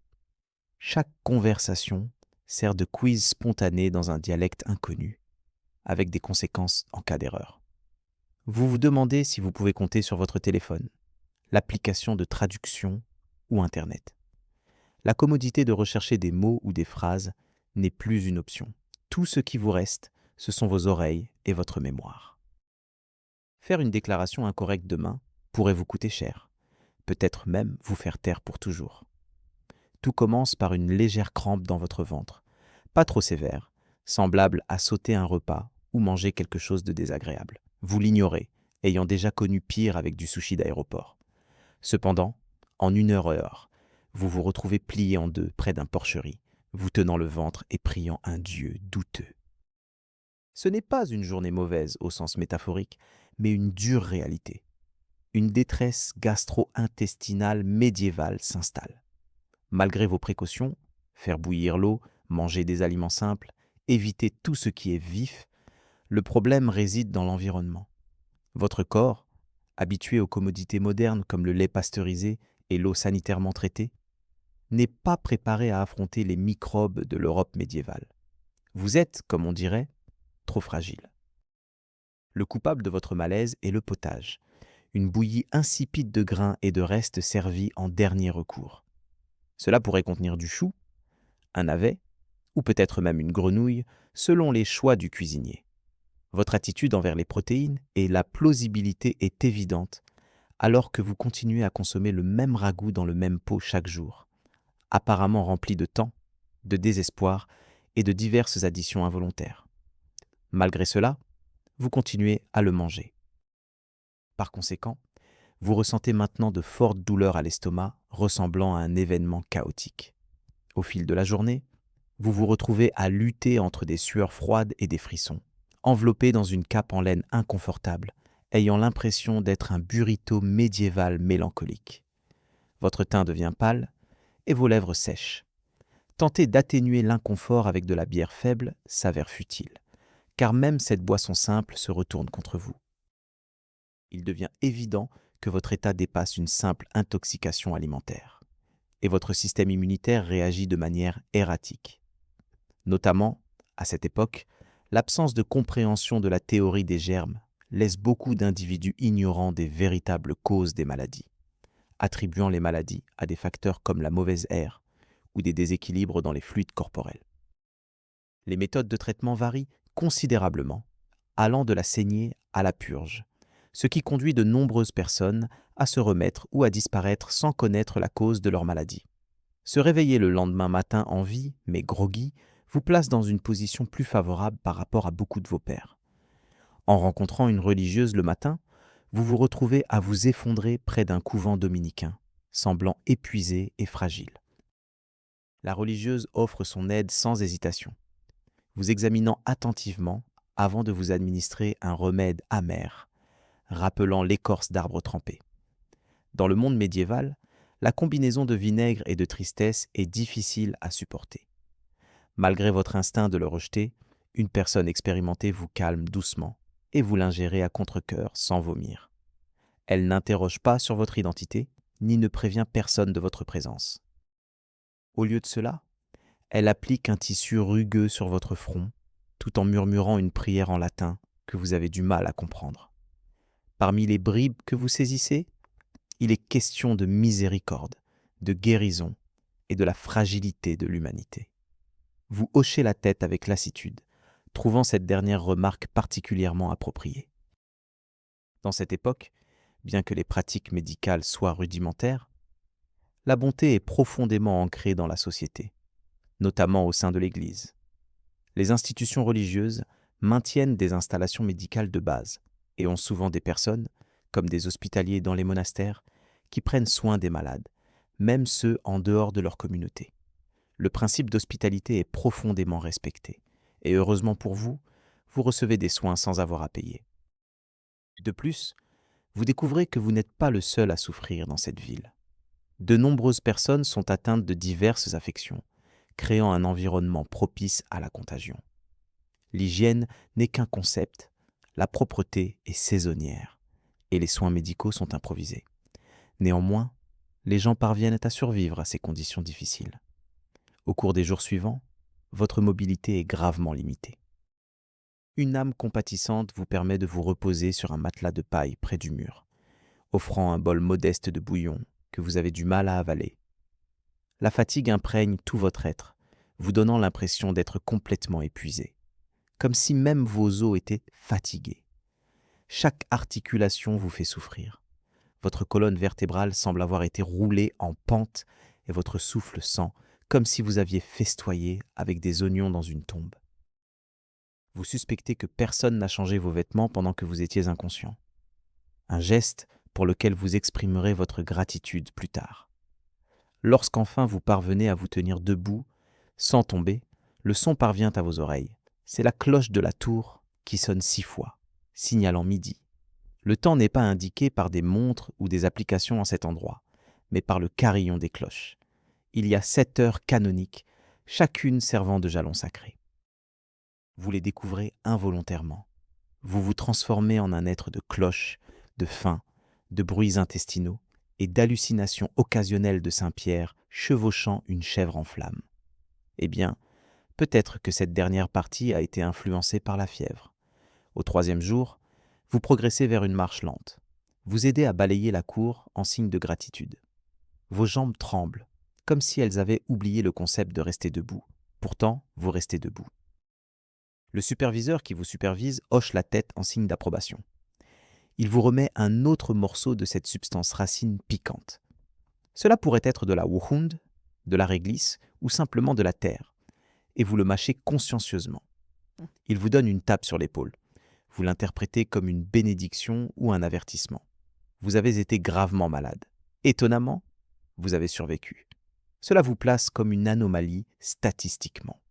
S1: Chaque conversation sert de quiz spontané dans un dialecte inconnu, avec des conséquences en cas d'erreur. Vous vous demandez si vous pouvez compter sur votre téléphone, l'application de traduction ou Internet. La commodité de rechercher des mots ou des phrases n'est plus une option. Tout ce qui vous reste, ce sont vos oreilles et votre mémoire. Faire une déclaration incorrecte demain pourrait vous coûter cher, peut-être même vous faire taire pour toujours. Tout commence par une légère crampe dans votre ventre, pas trop sévère, semblable à sauter un repas ou manger quelque chose de désagréable. Vous l'ignorez, ayant déjà connu pire avec du sushi d'aéroport. Cependant, en 1 heure, vous vous retrouvez plié en deux près d'un porcherie, vous tenant le ventre et priant un Dieu douteux. Ce n'est pas une journée mauvaise au sens métaphorique, mais une dure réalité. Une détresse gastro-intestinale médiévale s'installe. Malgré vos précautions, faire bouillir l'eau, manger des aliments simples, éviter tout ce qui est vif, le problème réside dans l'environnement. Votre corps, habitué aux commodités modernes comme le lait pasteurisé et l'eau sanitairement traitée, n'est pas préparé à affronter les microbes de l'Europe médiévale. Vous êtes, comme on dirait, trop fragile. Le coupable de votre malaise est le potage, une bouillie insipide de grains et de restes servis en dernier recours. Cela pourrait contenir du chou, un navet, ou peut-être même une grenouille, selon les choix du cuisinier. Votre attitude envers les protéines et la plausibilité est évidente, alors que vous continuez à consommer le même ragoût dans le même pot chaque jour, apparemment rempli de temps, de désespoir et de diverses additions involontaires. Malgré cela, vous continuez à le manger. Par conséquent, vous ressentez maintenant de fortes douleurs à l'estomac, ressemblant à un événement chaotique. Au fil de la journée, vous vous retrouvez à lutter entre des sueurs froides et des frissons, enveloppé dans une cape en laine inconfortable, ayant l'impression d'être un burrito médiéval mélancolique. Votre teint devient pâle et vos lèvres sèches. Tenter d'atténuer l'inconfort avec de la bière faible s'avère futile, car même cette boisson simple se retourne contre vous. Il devient évident que votre état dépasse une simple intoxication alimentaire, et votre système immunitaire réagit de manière erratique. Notamment, à cette époque, l'absence de compréhension de la théorie des germes laisse beaucoup d'individus ignorants des véritables causes des maladies, attribuant les maladies à des facteurs comme la mauvaise air ou des déséquilibres dans les fluides corporels. Les méthodes de traitement varient considérablement, allant de la saignée à la purge, ce qui conduit de nombreuses personnes à se remettre ou à disparaître sans connaître la cause de leur maladie. Se réveiller le lendemain matin en vie, mais groggy, vous place dans une position plus favorable par rapport à beaucoup de vos pairs. En rencontrant une religieuse le matin, vous vous retrouvez à vous effondrer près d'un couvent dominicain, semblant épuisé et fragile. La religieuse offre son aide sans hésitation, vous examinant attentivement avant de vous administrer un remède amer, rappelant l'écorce d'arbres trempés. Dans le monde médiéval, la combinaison de vinaigre et de tristesse est difficile à supporter. Malgré votre instinct de le rejeter, une personne expérimentée vous calme doucement et vous l'ingérez à contre-cœur sans vomir. Elle n'interroge pas sur votre identité, ni ne prévient personne de votre présence. Au lieu de cela, elle applique un tissu rugueux sur votre front, tout en murmurant une prière en latin que vous avez du mal à comprendre. Parmi les bribes que vous saisissez, il est question de miséricorde, de guérison et de la fragilité de l'humanité. Vous hochez la tête avec lassitude, trouvant cette dernière remarque particulièrement appropriée. Dans cette époque, bien que les pratiques médicales soient rudimentaires, la bonté est profondément ancrée dans la société, notamment au sein de l'Église. Les institutions religieuses maintiennent des installations médicales de base et ont souvent des personnes, comme des hospitaliers dans les monastères, qui prennent soin des malades, même ceux en dehors de leur communauté. Le principe d'hospitalité est profondément respecté, et heureusement pour vous, vous recevez des soins sans avoir à payer. De plus, vous découvrez que vous n'êtes pas le seul à souffrir dans cette ville. De nombreuses personnes sont atteintes de diverses affections, créant un environnement propice à la contagion. L'hygiène n'est qu'un concept, la propreté est saisonnière, et les soins médicaux sont improvisés. Néanmoins, les gens parviennent à survivre à ces conditions difficiles. Au cours des jours suivants, votre mobilité est gravement limitée. Une âme compatissante vous permet de vous reposer sur un matelas de paille près du mur, offrant un bol modeste de bouillon que vous avez du mal à avaler. La fatigue imprègne tout votre être, vous donnant l'impression d'être complètement épuisé, comme si même vos os étaient fatigués. Chaque articulation vous fait souffrir. Votre colonne vertébrale semble avoir été roulée en pente et votre souffle sent comme si vous aviez festoyé avec des oignons dans une tombe. Vous suspectez que personne n'a changé vos vêtements pendant que vous étiez inconscient. Un geste pour lequel vous exprimerez votre gratitude plus tard. Lorsqu'enfin vous parvenez à vous tenir debout, sans tomber, le son parvient à vos oreilles. C'est la cloche de la tour qui sonne 6 fois, signalant midi. Le temps n'est pas indiqué par des montres ou des applications en cet endroit, mais par le carillon des cloches. Il y a 7 heures canoniques, chacune servant de jalon sacré. Vous les découvrez involontairement. Vous vous transformez en un être de cloches, de faim, de bruits intestinaux et d'hallucinations occasionnelles de Saint-Pierre chevauchant une chèvre en flammes. Eh bien, peut-être que cette dernière partie a été influencée par la fièvre. Au 3e jour, vous progressez vers une marche lente. Vous aidez à balayer la cour en signe de gratitude. Vos jambes tremblent, comme si elles avaient oublié le concept de rester debout. Pourtant, vous restez debout. Le superviseur qui vous supervise hoche la tête en signe d'approbation. Il vous remet un autre morceau de cette substance racine piquante. Cela pourrait être de la wuhund, de la réglisse ou simplement de la terre, et vous le mâchez consciencieusement. Il vous donne une tape sur l'épaule. Vous l'interprétez comme une bénédiction ou un avertissement. Vous avez été gravement malade. Étonnamment, vous avez survécu. Cela vous place comme une anomalie statistiquement.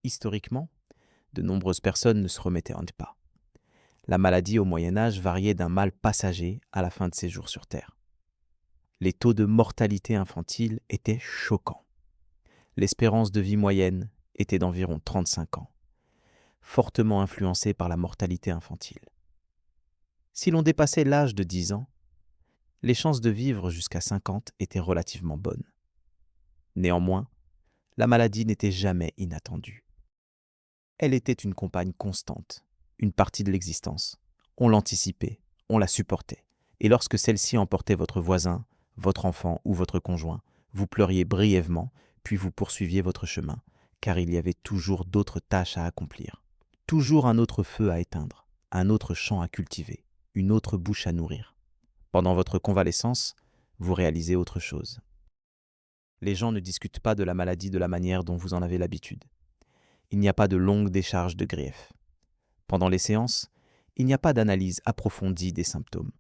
S1: Historiquement, de nombreuses personnes ne se remettaient pas. La maladie au Moyen-Âge variait d'un mal passager à la fin de ses jours sur Terre. Les taux de mortalité infantile étaient choquants. L'espérance de vie moyenne était d'environ 35 ans, fortement influencée par la mortalité infantile. Si l'on dépassait l'âge de 10 ans, les chances de vivre jusqu'à 50 étaient relativement bonnes. Néanmoins, la maladie n'était jamais inattendue. Elle était une compagne constante, une partie de l'existence. On l'anticipait, on la supportait. Et lorsque celle-ci emportait votre voisin, votre enfant ou votre conjoint, vous pleuriez brièvement, puis vous poursuiviez votre chemin, car il y avait toujours d'autres tâches à accomplir. Toujours un autre feu à éteindre, un autre champ à cultiver, une autre bouche à nourrir. Pendant votre convalescence, vous réalisez autre chose. Les gens ne discutent pas de la maladie de la manière dont vous en avez l'habitude. Il n'y a pas de longue décharge de griefs. Pendant les séances, il n'y a pas d'analyse approfondie des symptômes.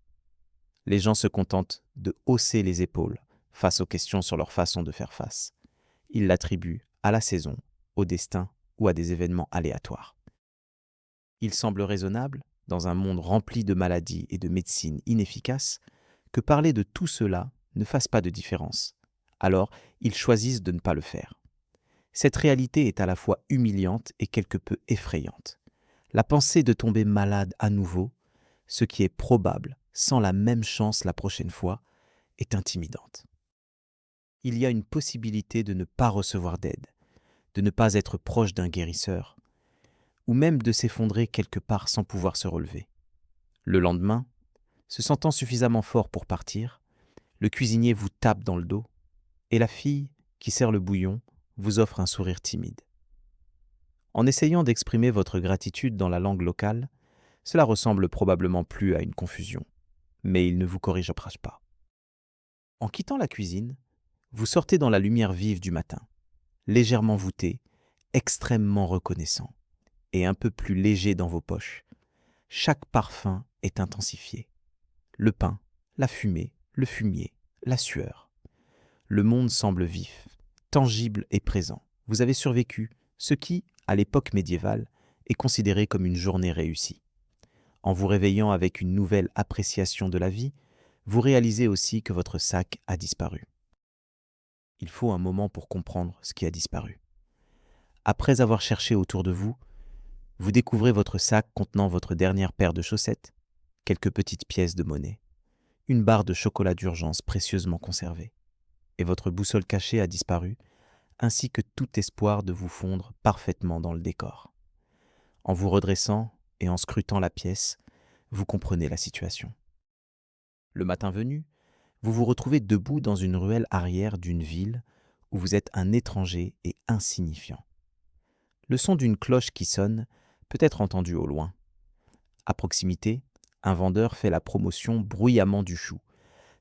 S1: Les gens se contentent de hausser les épaules face aux questions sur leur façon de faire face. Ils l'attribuent à la saison, au destin ou à des événements aléatoires. Il semble raisonnable, dans un monde rempli de maladies et de médecines inefficaces, que parler de tout cela ne fasse pas de différence. Alors, ils choisissent de ne pas le faire. Cette réalité est à la fois humiliante et quelque peu effrayante. La pensée de tomber malade à nouveau, ce qui est probable sans la même chance la prochaine fois, est intimidante. Il y a une possibilité de ne pas recevoir d'aide, de ne pas être proche d'un guérisseur, ou même de s'effondrer quelque part sans pouvoir se relever. Le lendemain, se sentant suffisamment fort pour partir, le cuisinier vous tape dans le dos et la fille qui sert le bouillon vous offre un sourire timide. En essayant d'exprimer votre gratitude dans la langue locale, cela ressemble probablement plus à une confusion, mais il ne vous corrigera pas. En quittant la cuisine, vous sortez dans la lumière vive du matin, légèrement voûté, extrêmement reconnaissant, et un peu plus léger dans vos poches. Chaque parfum est intensifié. Le pain, la fumée, le fumier, la sueur. Le monde semble vif, tangible et présent. Vous avez survécu, ce qui, à l'époque médiévale, est considéré comme une journée réussie. En vous réveillant avec une nouvelle appréciation de la vie, vous réalisez aussi que votre sac a disparu. Il faut un moment pour comprendre ce qui a disparu. Après avoir cherché autour de vous, vous découvrez votre sac contenant votre dernière paire de chaussettes, quelques petites pièces de monnaie, une barre de chocolat d'urgence précieusement conservée. Et votre boussole cachée a disparu, ainsi que tout espoir de vous fondre parfaitement dans le décor. En vous redressant et en scrutant la pièce, vous comprenez la situation. Le matin venu, vous vous retrouvez debout dans une ruelle arrière d'une ville où vous êtes un étranger et insignifiant. Le son d'une cloche qui sonne peut être entendu au loin. À proximité, un vendeur fait la promotion bruyamment du chou,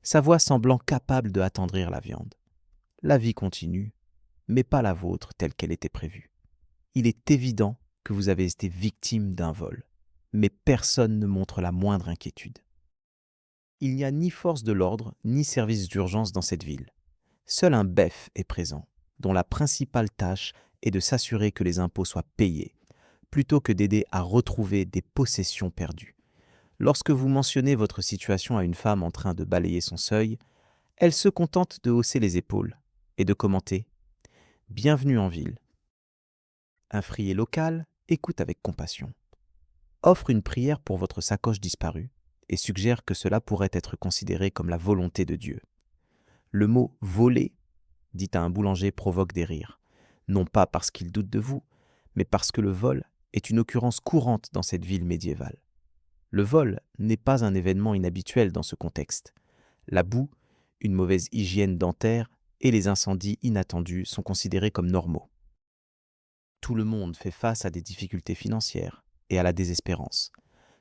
S1: sa voix semblant capable de attendrir la viande. La vie continue, mais pas la vôtre telle qu'elle était prévue. Il est évident que vous avez été victime d'un vol, mais personne ne montre la moindre inquiétude. Il n'y a ni force de l'ordre, ni service d'urgence dans cette ville. Seul un BEF est présent, dont la principale tâche est de s'assurer que les impôts soient payés, plutôt que d'aider à retrouver des possessions perdues. Lorsque vous mentionnez votre situation à une femme en train de balayer son seuil, elle se contente de hausser les épaules et de commenter « Bienvenue en ville ». Un frier local écoute avec compassion, offre une prière pour votre sacoche disparue et suggère que cela pourrait être considéré comme la volonté de Dieu. Le mot « voler » dit à un boulanger provoque des rires, non pas parce qu'il doute de vous, mais parce que le vol est une occurrence courante dans cette ville médiévale. Le vol n'est pas un événement inhabituel dans ce contexte. La boue, une mauvaise hygiène dentaire et les incendies inattendus sont considérés comme normaux. Tout le monde fait face à des difficultés financières et à la désespérance,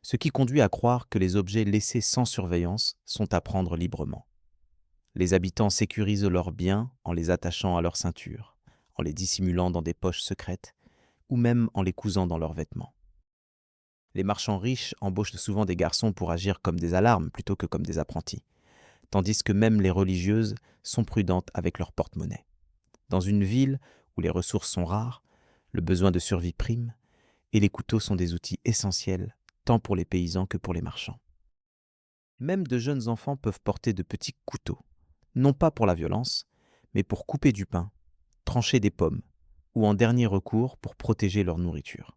S1: ce qui conduit à croire que les objets laissés sans surveillance sont à prendre librement. Les habitants sécurisent leurs biens en les attachant à leur ceinture, en les dissimulant dans des poches secrètes ou même en les cousant dans leurs vêtements. Les marchands riches embauchent souvent des garçons pour agir comme des alarmes plutôt que comme des apprentis, tandis que même les religieuses sont prudentes avec leur porte-monnaie. Dans une ville où les ressources sont rares, le besoin de survie prime, et les couteaux sont des outils essentiels tant pour les paysans que pour les marchands. Même de jeunes enfants peuvent porter de petits couteaux, non pas pour la violence, mais pour couper du pain, trancher des pommes, ou en dernier recours pour protéger leur nourriture.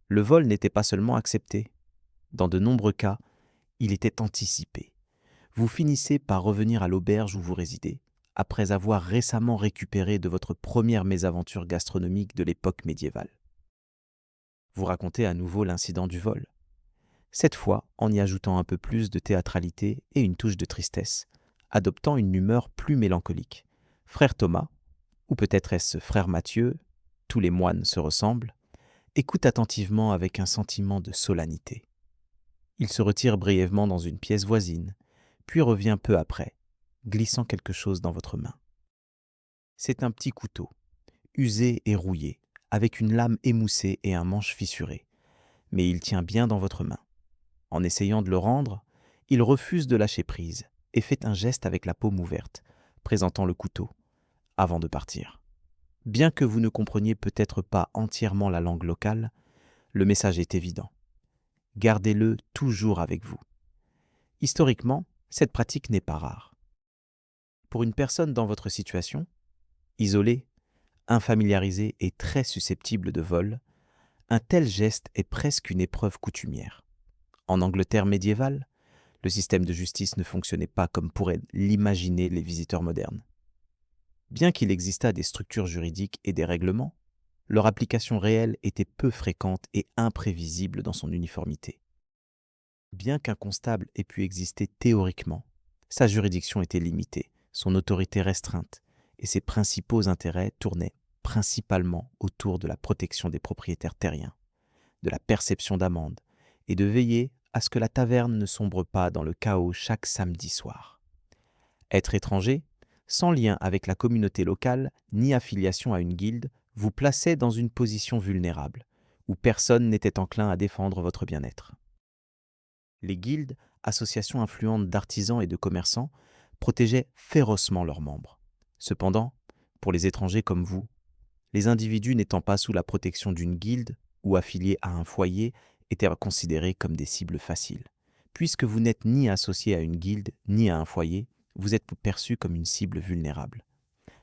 S1: Le vol n'était pas seulement accepté. Dans de nombreux cas, il était anticipé. Vous finissez par revenir à l'auberge où vous résidez, après avoir récemment récupéré de votre première mésaventure gastronomique de l'époque médiévale. Vous racontez à nouveau l'incident du vol, cette fois en y ajoutant un peu plus de théâtralité et une touche de tristesse, adoptant une humeur plus mélancolique. Frère Thomas, ou peut-être est-ce frère Mathieu, tous les moines se ressemblent, écoute attentivement avec un sentiment de solennité. Il se retire brièvement dans une pièce voisine, puis revient peu après, glissant quelque chose dans votre main. C'est un petit couteau, usé et rouillé, avec une lame émoussée et un manche fissuré, mais il tient bien dans votre main. En essayant de le rendre, il refuse de lâcher prise et fait un geste avec la paume ouverte, présentant le couteau, avant de partir. Bien que vous ne compreniez peut-être pas entièrement la langue locale, le message est évident. Gardez-le toujours avec vous. Historiquement, cette pratique n'est pas rare. Pour une personne dans votre situation, isolée, infamiliarisée et très susceptible de vol, un tel geste est presque une épreuve coutumière. En Angleterre médiévale, le système de justice ne fonctionnait pas comme pourraient l'imaginer les visiteurs modernes. Bien qu'il existât des structures juridiques et des règlements, leur application réelle était peu fréquente et imprévisible dans son uniformité. Bien qu'un constable ait pu exister théoriquement, sa juridiction était limitée, son autorité restreinte, et ses principaux intérêts tournaient principalement autour de la protection des propriétaires terriens, de la perception d'amendes, et de veiller à ce que la taverne ne sombre pas dans le chaos chaque samedi soir. Être étranger, sans lien avec la communauté locale ni affiliation à une guilde, vous plaçait dans une position vulnérable, où personne n'était enclin à défendre votre bien-être. Les guildes, associations influentes d'artisans et de commerçants, protégeaient férocement leurs membres. Cependant, pour les étrangers comme vous, les individus n'étant pas sous la protection d'une guilde ou affiliés à un foyer étaient considérés comme des cibles faciles. Puisque vous n'êtes ni associé à une guilde ni à un foyer, vous êtes perçu comme une cible vulnérable.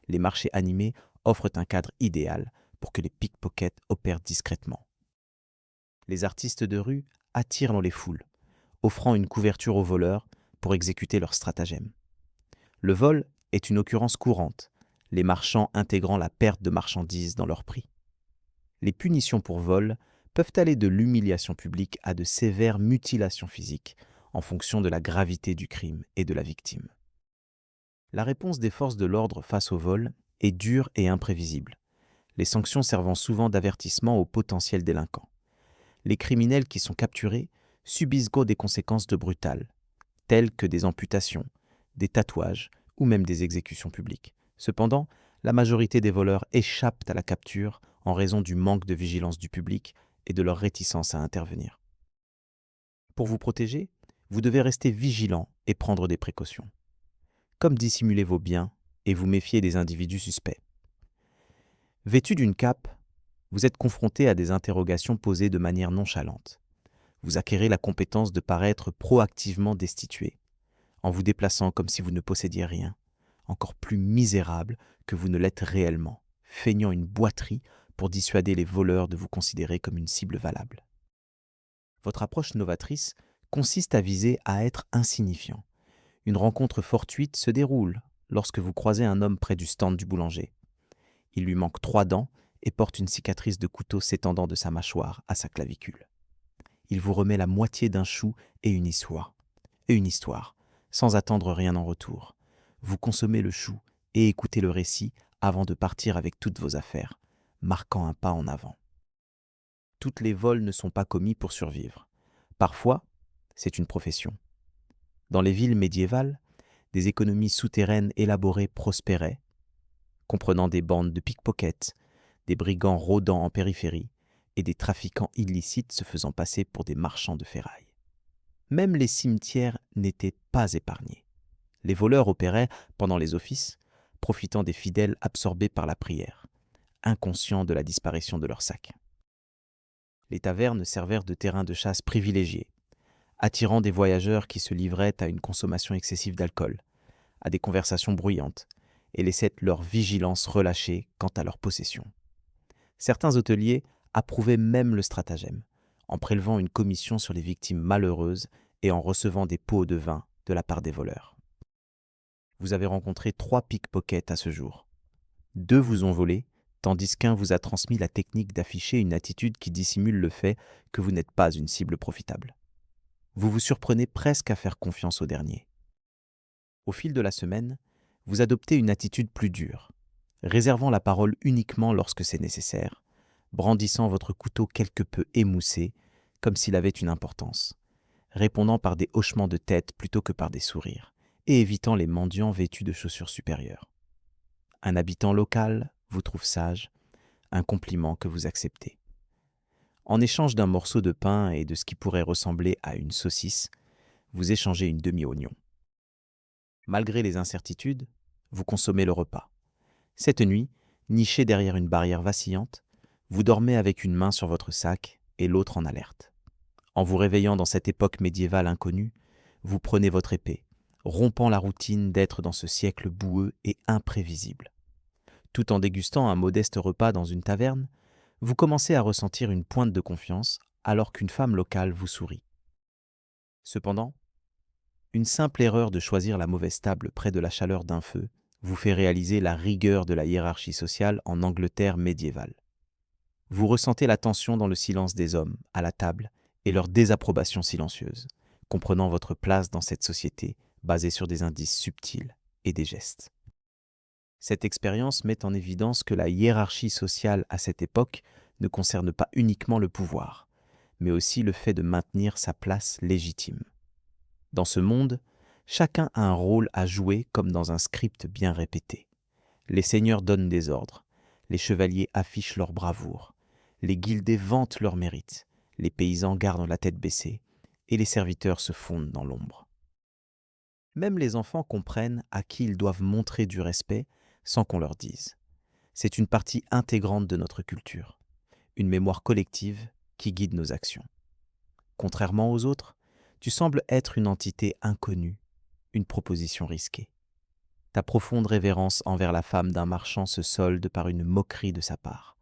S1: Les marchés animés offrent un cadre idéal pour que les pickpockets opèrent discrètement. Les artistes de rue attirent dans les foules, offrant une couverture aux voleurs pour exécuter leurs stratagèmes. Le vol est une occurrence courante, les marchands intégrant la perte de marchandises dans leur prix. Les punitions pour vol peuvent aller de l'humiliation publique à de sévères mutilations physiques, en fonction de la gravité du crime et de la victime. La réponse des forces de l'ordre face au vol est dure et imprévisible, les sanctions servant souvent d'avertissement aux potentiels délinquants. Les criminels qui sont capturés subissent des conséquences de brutales, telles que des amputations, des tatouages ou même des exécutions publiques. Cependant, la majorité des voleurs échappent à la capture en raison du manque de vigilance du public et de leur réticence à intervenir. Pour vous protéger, vous devez rester vigilant et prendre des précautions, comme dissimuler vos biens et vous méfier des individus suspects. Vêtu d'une cape, vous êtes confronté à des interrogations posées de manière nonchalante. Vous acquérez la compétence de paraître proactivement destitué, en vous déplaçant comme si vous ne possédiez rien, encore plus misérable que vous ne l'êtes réellement, feignant une boiterie pour dissuader les voleurs de vous considérer comme une cible valable. Votre approche novatrice consiste à viser à être insignifiant. Une rencontre fortuite se déroule lorsque vous croisez un homme près du stand du boulanger. Il lui manque 3 dents et porte une cicatrice de couteau s'étendant de sa mâchoire à sa clavicule. Il vous remet la moitié d'un chou et une histoire, sans attendre rien en retour. Vous consommez le chou et écoutez le récit avant de partir avec toutes vos affaires, marquant un pas en avant. Toutes les vols ne sont pas commis pour survivre. Parfois, c'est une profession. Dans les villes médiévales, des économies souterraines élaborées prospéraient, comprenant des bandes de pickpockets, des brigands rôdant en périphérie et des trafiquants illicites se faisant passer pour des marchands de ferraille. Même les cimetières n'étaient pas épargnés. Les voleurs opéraient pendant les offices, profitant des fidèles absorbés par la prière, inconscients de la disparition de leur sac. Les tavernes servèrent de terrain de chasse privilégié, attirant des voyageurs qui se livraient à une consommation excessive d'alcool, à des conversations bruyantes, et laissaient leur vigilance relâchée quant à leur possession. Certains hôteliers approuvaient même le stratagème, en prélevant une commission sur les victimes malheureuses et en recevant des pots de vin de la part des voleurs. Vous avez rencontré 3 pickpockets à ce jour. 2 vous ont volé, tandis qu'un vous a transmis la technique d'afficher une attitude qui dissimule le fait que vous n'êtes pas une cible profitable. Vous vous surprenez presque à faire confiance au dernier. Au fil de la semaine, vous adoptez une attitude plus dure, réservant la parole uniquement lorsque c'est nécessaire, brandissant votre couteau quelque peu émoussé, comme s'il avait une importance, répondant par des hochements de tête plutôt que par des sourires, et évitant les mendiants vêtus de chaussures supérieures. Un habitant local vous trouve sage, un compliment que vous acceptez. En échange d'un morceau de pain et de ce qui pourrait ressembler à une saucisse, vous échangez une demi-oignon. Malgré les incertitudes, vous consommez le repas. Cette nuit, niché derrière une barrière vacillante, vous dormez avec une main sur votre sac et l'autre en alerte. En vous réveillant dans cette époque médiévale inconnue, vous prenez votre épée, rompant la routine d'être dans ce siècle boueux et imprévisible. Tout en dégustant un modeste repas dans une taverne, vous commencez à ressentir une pointe de confiance alors qu'une femme locale vous sourit. Cependant, une simple erreur de choisir la mauvaise table près de la chaleur d'un feu vous fait réaliser la rigueur de la hiérarchie sociale en Angleterre médiévale. Vous ressentez la tension dans le silence des hommes à la table et leur désapprobation silencieuse, comprenant votre place dans cette société basée sur des indices subtils et des gestes. Cette expérience met en évidence que la hiérarchie sociale à cette époque ne concerne pas uniquement le pouvoir, mais aussi le fait de maintenir sa place légitime. Dans ce monde, chacun a un rôle à jouer comme dans un script bien répété. Les seigneurs donnent des ordres, les chevaliers affichent leur bravoure, les guildés vantent leur mérite, les paysans gardent la tête baissée et les serviteurs se fondent dans l'ombre. Même les enfants comprennent à qui ils doivent montrer du respect sans qu'on leur dise. C'est une partie intégrante de notre culture, une mémoire collective qui guide nos actions. Contrairement aux autres, tu sembles être une entité inconnue, une proposition risquée. Ta profonde révérence envers la femme d'un marchand se solde par une moquerie de sa part,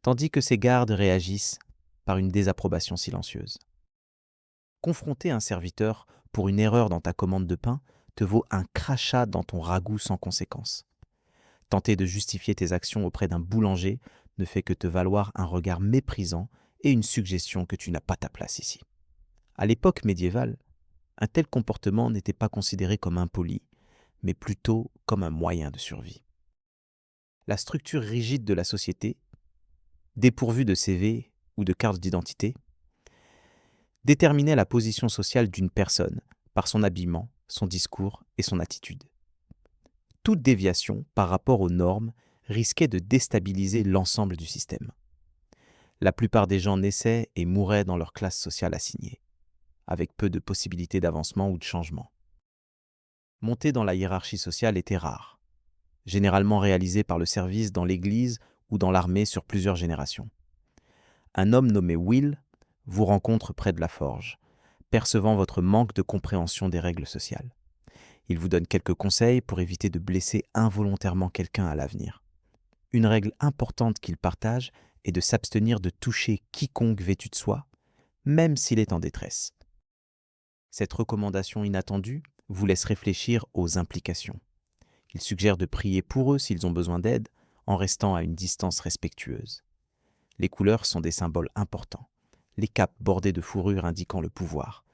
S1: tandis que ses gardes réagissent par une désapprobation silencieuse. Confronter un serviteur pour une erreur dans ta commande de pain te vaut un crachat dans ton ragoût sans conséquence. Tenter de justifier tes actions auprès d'un boulanger ne fait que te valoir un regard méprisant et une suggestion que tu n'as pas ta place ici. À l'époque médiévale, un tel comportement n'était pas considéré comme impoli, mais plutôt comme un moyen de survie. La structure rigide de la société, dépourvue de CV ou de carte d'identité, déterminait la position sociale d'une personne par son habillement, son discours et son attitude. Toute déviation par rapport aux normes risquait de déstabiliser l'ensemble du système. La plupart des gens naissaient et mouraient dans leur classe sociale assignée, avec peu de possibilités d'avancement ou de changement. Monter dans la hiérarchie sociale était rare, généralement réalisé par le service dans l'église ou dans l'armée sur plusieurs générations. Un homme nommé Will vous rencontre près de la forge, percevant votre manque de compréhension des règles sociales. Il vous donne quelques conseils pour éviter de blesser involontairement quelqu'un à l'avenir. Une règle importante qu'il partage est de s'abstenir de toucher quiconque vêtu de soie, même s'il est en détresse. Cette recommandation inattendue vous laisse réfléchir aux implications. Il suggère de prier pour eux s'ils ont besoin d'aide, en restant à une distance respectueuse. Les couleurs sont des symboles importants. Les capes bordées de fourrure indiquant le pouvoir,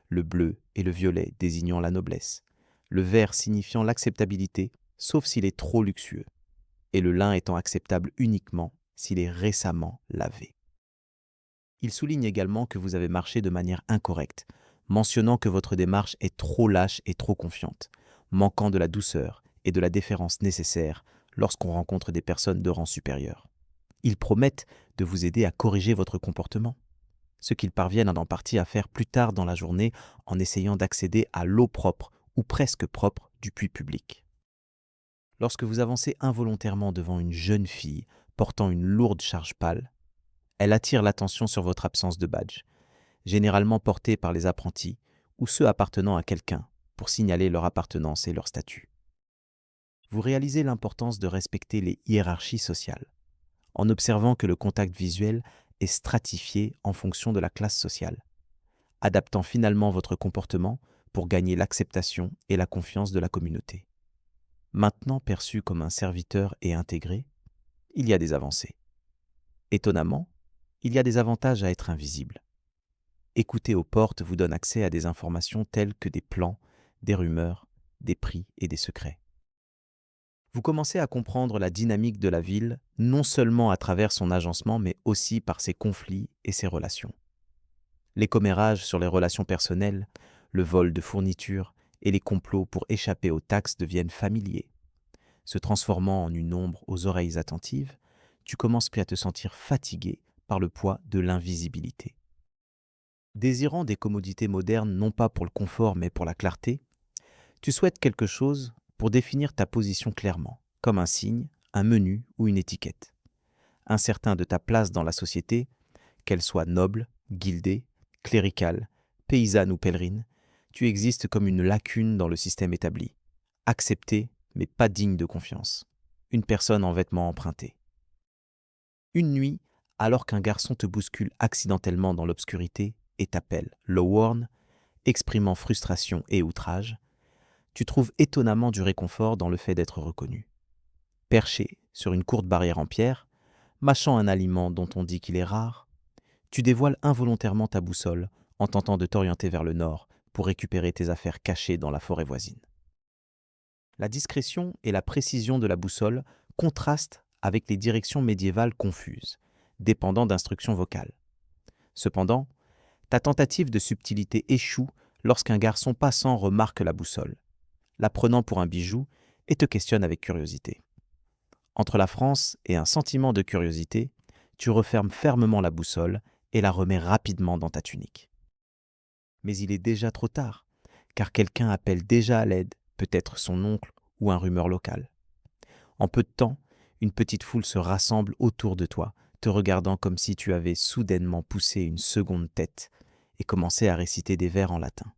S1: le bleu et le violet désignant la noblesse, le vert signifiant l'acceptabilité, sauf s'il est trop luxueux, et le lin étant acceptable uniquement s'il est récemment lavé. Il souligne également que vous avez marché de manière incorrecte, mentionnant que votre démarche est trop lâche et trop confiante, manquant de la douceur et de la déférence nécessaires lorsqu'on rencontre des personnes de rang supérieur. Ils promettent de vous aider à corriger votre comportement, ce qu'ils parviennent en partie à faire plus tard dans la journée en essayant d'accéder à l'eau propre ou presque propre du puits public. Lorsque vous avancez involontairement devant une jeune fille portant une lourde charge pâle, elle attire l'attention sur votre absence de badge, généralement porté par les apprentis ou ceux appartenant à quelqu'un pour signaler leur appartenance et leur statut. Vous réalisez l'importance de respecter les hiérarchies sociales, en observant que le contact visuel est stratifié en fonction de la classe sociale, adaptant finalement votre comportement pour gagner l'acceptation et la confiance de la communauté. Maintenant perçu comme un serviteur et intégré, il y a des avancées. Étonnamment, il y a des avantages à être invisible. Écouter aux portes vous donne accès à des informations telles que des plans, des rumeurs, des prix et des secrets. Vous commencez à comprendre la dynamique de la ville, non seulement à travers son agencement, mais aussi par ses conflits et ses relations. Les commérages sur les relations personnelles, le vol de fournitures et les complots pour échapper aux taxes deviennent familiers. Se transformant en une ombre aux oreilles attentives, tu commences puis à te sentir fatigué par le poids de l'invisibilité. Désirant des commodités modernes non pas pour le confort mais pour la clarté, tu souhaites quelque chose pour définir ta position clairement, comme un signe, un menu ou une étiquette. Incertain de ta place dans la société, qu'elle soit noble, guildée, cléricale, paysanne ou pèlerine, tu existes comme une lacune dans le système établi, accepté mais pas digne de confiance, une personne en vêtements empruntés. Une nuit, alors qu'un garçon te bouscule accidentellement dans l'obscurité et t'appelle Loworn, exprimant frustration et outrage, tu trouves étonnamment du réconfort dans le fait d'être reconnu. Perché sur une courte barrière en pierre, mâchant un aliment dont on dit qu'il est rare, tu dévoiles involontairement ta boussole en tentant de t'orienter vers le nord pour récupérer tes affaires cachées dans la forêt voisine. La discrétion et la précision de la boussole contrastent avec les directions médiévales confuses, dépendant d'instructions vocales. Cependant, ta tentative de subtilité échoue lorsqu'un garçon passant remarque la boussole, la prenant pour un bijou et te questionne avec curiosité. Entre la France et un sentiment de curiosité, tu refermes fermement la boussole et la remets rapidement dans ta tunique. Mais il est déjà trop tard, car quelqu'un appelle déjà à l'aide, peut-être son oncle ou un rumeur local. En peu de temps, une petite foule se rassemble autour de toi, te regardant comme si tu avais soudainement poussé une seconde tête et commencé à réciter des vers en latin.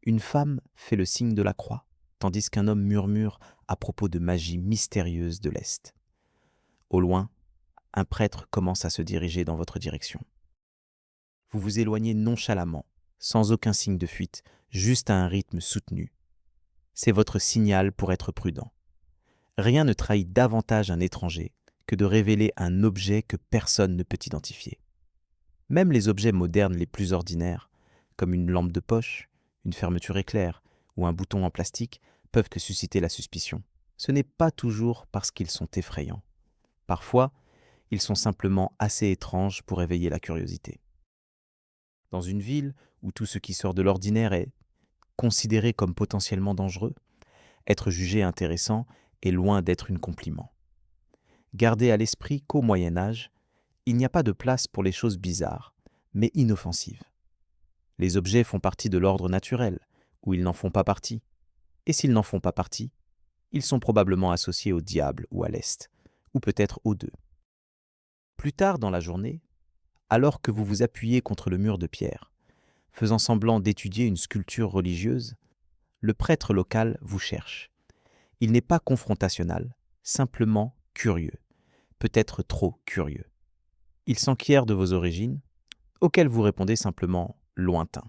S1: Une femme fait le signe de la croix, tandis qu'un homme murmure à propos de magie mystérieuse de l'Est. Au loin, un prêtre commence à se diriger dans votre direction. Vous vous éloignez nonchalamment, sans aucun signe de fuite, juste à un rythme soutenu. C'est votre signal pour être prudent. Rien ne trahit davantage un étranger que de révéler un objet que personne ne peut identifier. Même les objets modernes les plus ordinaires, comme une lampe de poche, une fermeture éclair ou un bouton en plastique, peuvent que susciter la suspicion. Ce n'est pas toujours parce qu'ils sont effrayants. Parfois, ils sont simplement assez étranges pour éveiller la curiosité. Dans une ville où tout ce qui sort de l'ordinaire est considéré comme potentiellement dangereux, être jugé intéressant est loin d'être un compliment. Gardez à l'esprit qu'au Moyen Âge, il n'y a pas de place pour les choses bizarres, mais inoffensives. Les objets font partie de l'ordre naturel, ou ils n'en font pas partie. Et s'ils n'en font pas partie, ils sont probablement associés au diable ou à l'Est, ou peut-être aux deux. Plus tard dans la journée, alors que vous vous appuyez contre le mur de pierre, faisant semblant d'étudier une sculpture religieuse, le prêtre local vous cherche. Il n'est pas confrontationnel, simplement curieux, peut-être trop curieux. Il s'enquiert de vos origines, auxquelles vous répondez simplement « lointain ».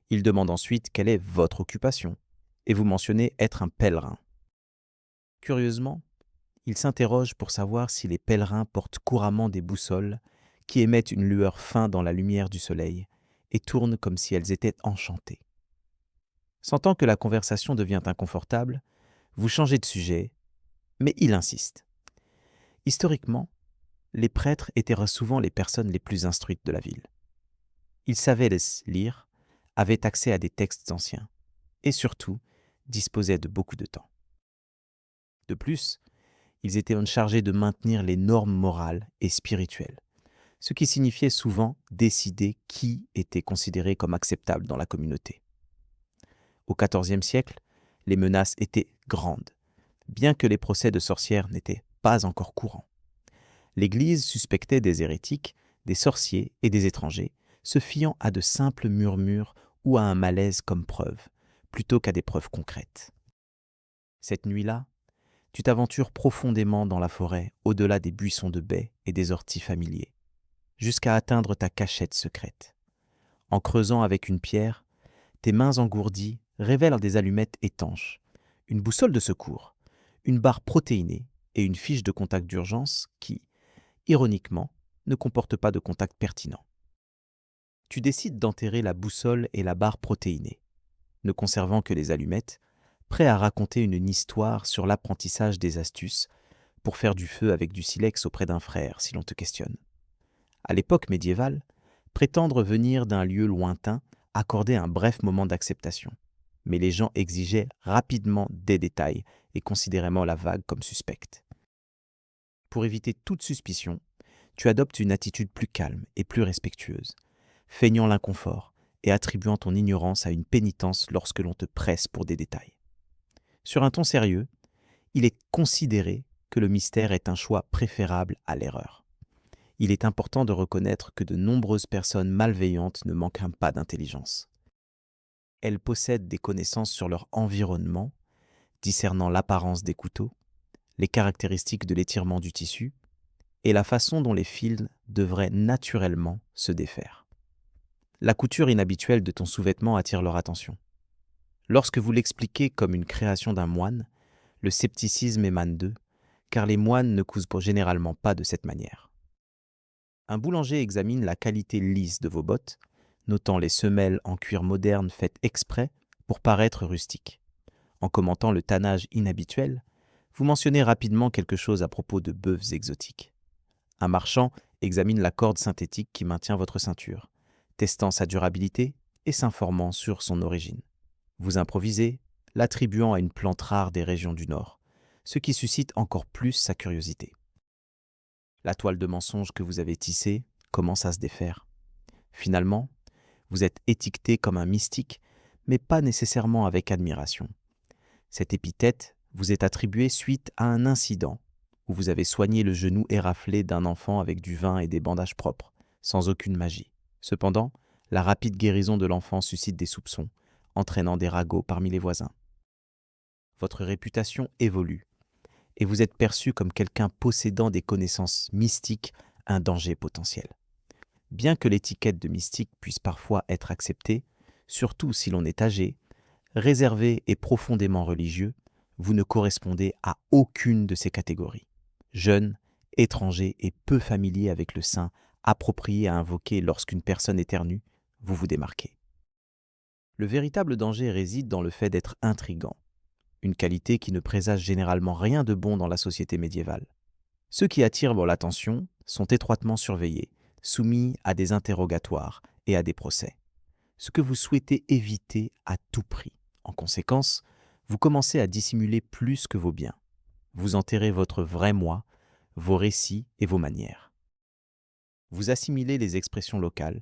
S1: Il demande ensuite quelle est votre occupation, et vous mentionnez être un pèlerin. Curieusement, il s'interroge pour savoir si les pèlerins portent couramment des boussoles qui émettent une lueur fin dans la lumière du soleil et tournent comme si elles étaient enchantées. Sentant que la conversation devient inconfortable, vous changez de sujet, mais il insiste. Historiquement, les prêtres étaient souvent les personnes les plus instruites de la ville. Ils savaient lire, avaient accès à des textes anciens, et surtout, disposaient de beaucoup de temps. De plus, ils étaient chargés de maintenir les normes morales et spirituelles, ce qui signifiait souvent décider qui était considéré comme acceptable dans la communauté. Au XIVe siècle, les menaces étaient grandes, bien que les procès de sorcières n'étaient pas encore courants. L'Église suspectait des hérétiques, des sorciers et des étrangers, se fiant à de simples murmures ou à un malaise comme preuve, plutôt qu'à des preuves concrètes. Cette nuit-là, tu t'aventures profondément dans la forêt, au-delà des buissons de baies et des orties familiers, jusqu'à atteindre ta cachette secrète. En creusant avec une pierre, tes mains engourdies révèlent des allumettes étanches, une boussole de secours, une barre protéinée et une fiche de contact d'urgence qui, ironiquement, ne comporte pas de contact pertinent. Tu décides d'enterrer la boussole et la barre protéinée, ne conservant que les allumettes, prêt à raconter une histoire sur l'apprentissage des astuces pour faire du feu avec du silex auprès d'un frère si l'on te questionne. À l'époque médiévale, prétendre venir d'un lieu lointain accordait un bref moment d'acceptation. mais les gens exigeaient rapidement des détails et considéraient la vague comme suspecte. Pour éviter toute suspicion, tu adoptes une attitude plus calme et plus respectueuse, feignant l'inconfort et attribuant ton ignorance à une pénitence lorsque l'on te presse pour des détails. Sur un ton sérieux, il est considéré que le mystère est un choix préférable à l'erreur. Il est important de reconnaître que de nombreuses personnes malveillantes ne manquent pas d'intelligence. Elles possèdent des connaissances sur leur environnement, discernant l'apparence des couteaux, les caractéristiques de l'étirement du tissu et la façon dont les fils devraient naturellement se défaire. La couture inhabituelle de ton sous-vêtement attire leur attention. Lorsque vous l'expliquez comme une création d'un moine, le scepticisme émane d'eux, car les moines ne cousent généralement pas de cette manière. Un boulanger examine la qualité lisse de vos bottes, notant les semelles en cuir moderne faites exprès pour paraître rustiques. En commentant le tannage inhabituel, vous mentionnez rapidement quelque chose à propos de bœufs exotiques. Un marchand examine la corde synthétique qui maintient votre ceinture, testant sa durabilité et s'informant sur son origine. Vous improvisez, l'attribuant à une plante rare des régions du Nord, ce qui suscite encore plus sa curiosité. La toile de mensonges que vous avez tissée commence à se défaire. Finalement, vous êtes étiqueté comme un mystique, mais pas nécessairement avec admiration. Cette épithète vous est attribuée suite à un incident où vous avez soigné le genou éraflé d'un enfant avec du vin et des bandages propres, sans aucune magie. Cependant, la rapide guérison de l'enfant suscite des soupçons, entraînant des ragots parmi les voisins. Votre réputation évolue, et vous êtes perçu comme quelqu'un possédant des connaissances mystiques, un danger potentiel. Bien que l'étiquette de mystique puisse parfois être acceptée, surtout si l'on est âgé, réservé et profondément religieux, vous ne correspondez à aucune de ces catégories. Jeune, étranger et peu familier avec le saint, approprié à invoquer lorsqu'une personne éternue, vous vous démarquez. Le véritable danger réside dans le fait d'être intrigant, une qualité qui ne présage généralement rien de bon dans la société médiévale. Ceux qui attirent l'attention sont étroitement surveillés, soumis à des interrogatoires et à des procès, ce que vous souhaitez éviter à tout prix. En conséquence, vous commencez à dissimuler plus que vos biens. Vous enterrez votre vrai moi, vos récits et vos manières. Vous assimilez les expressions locales,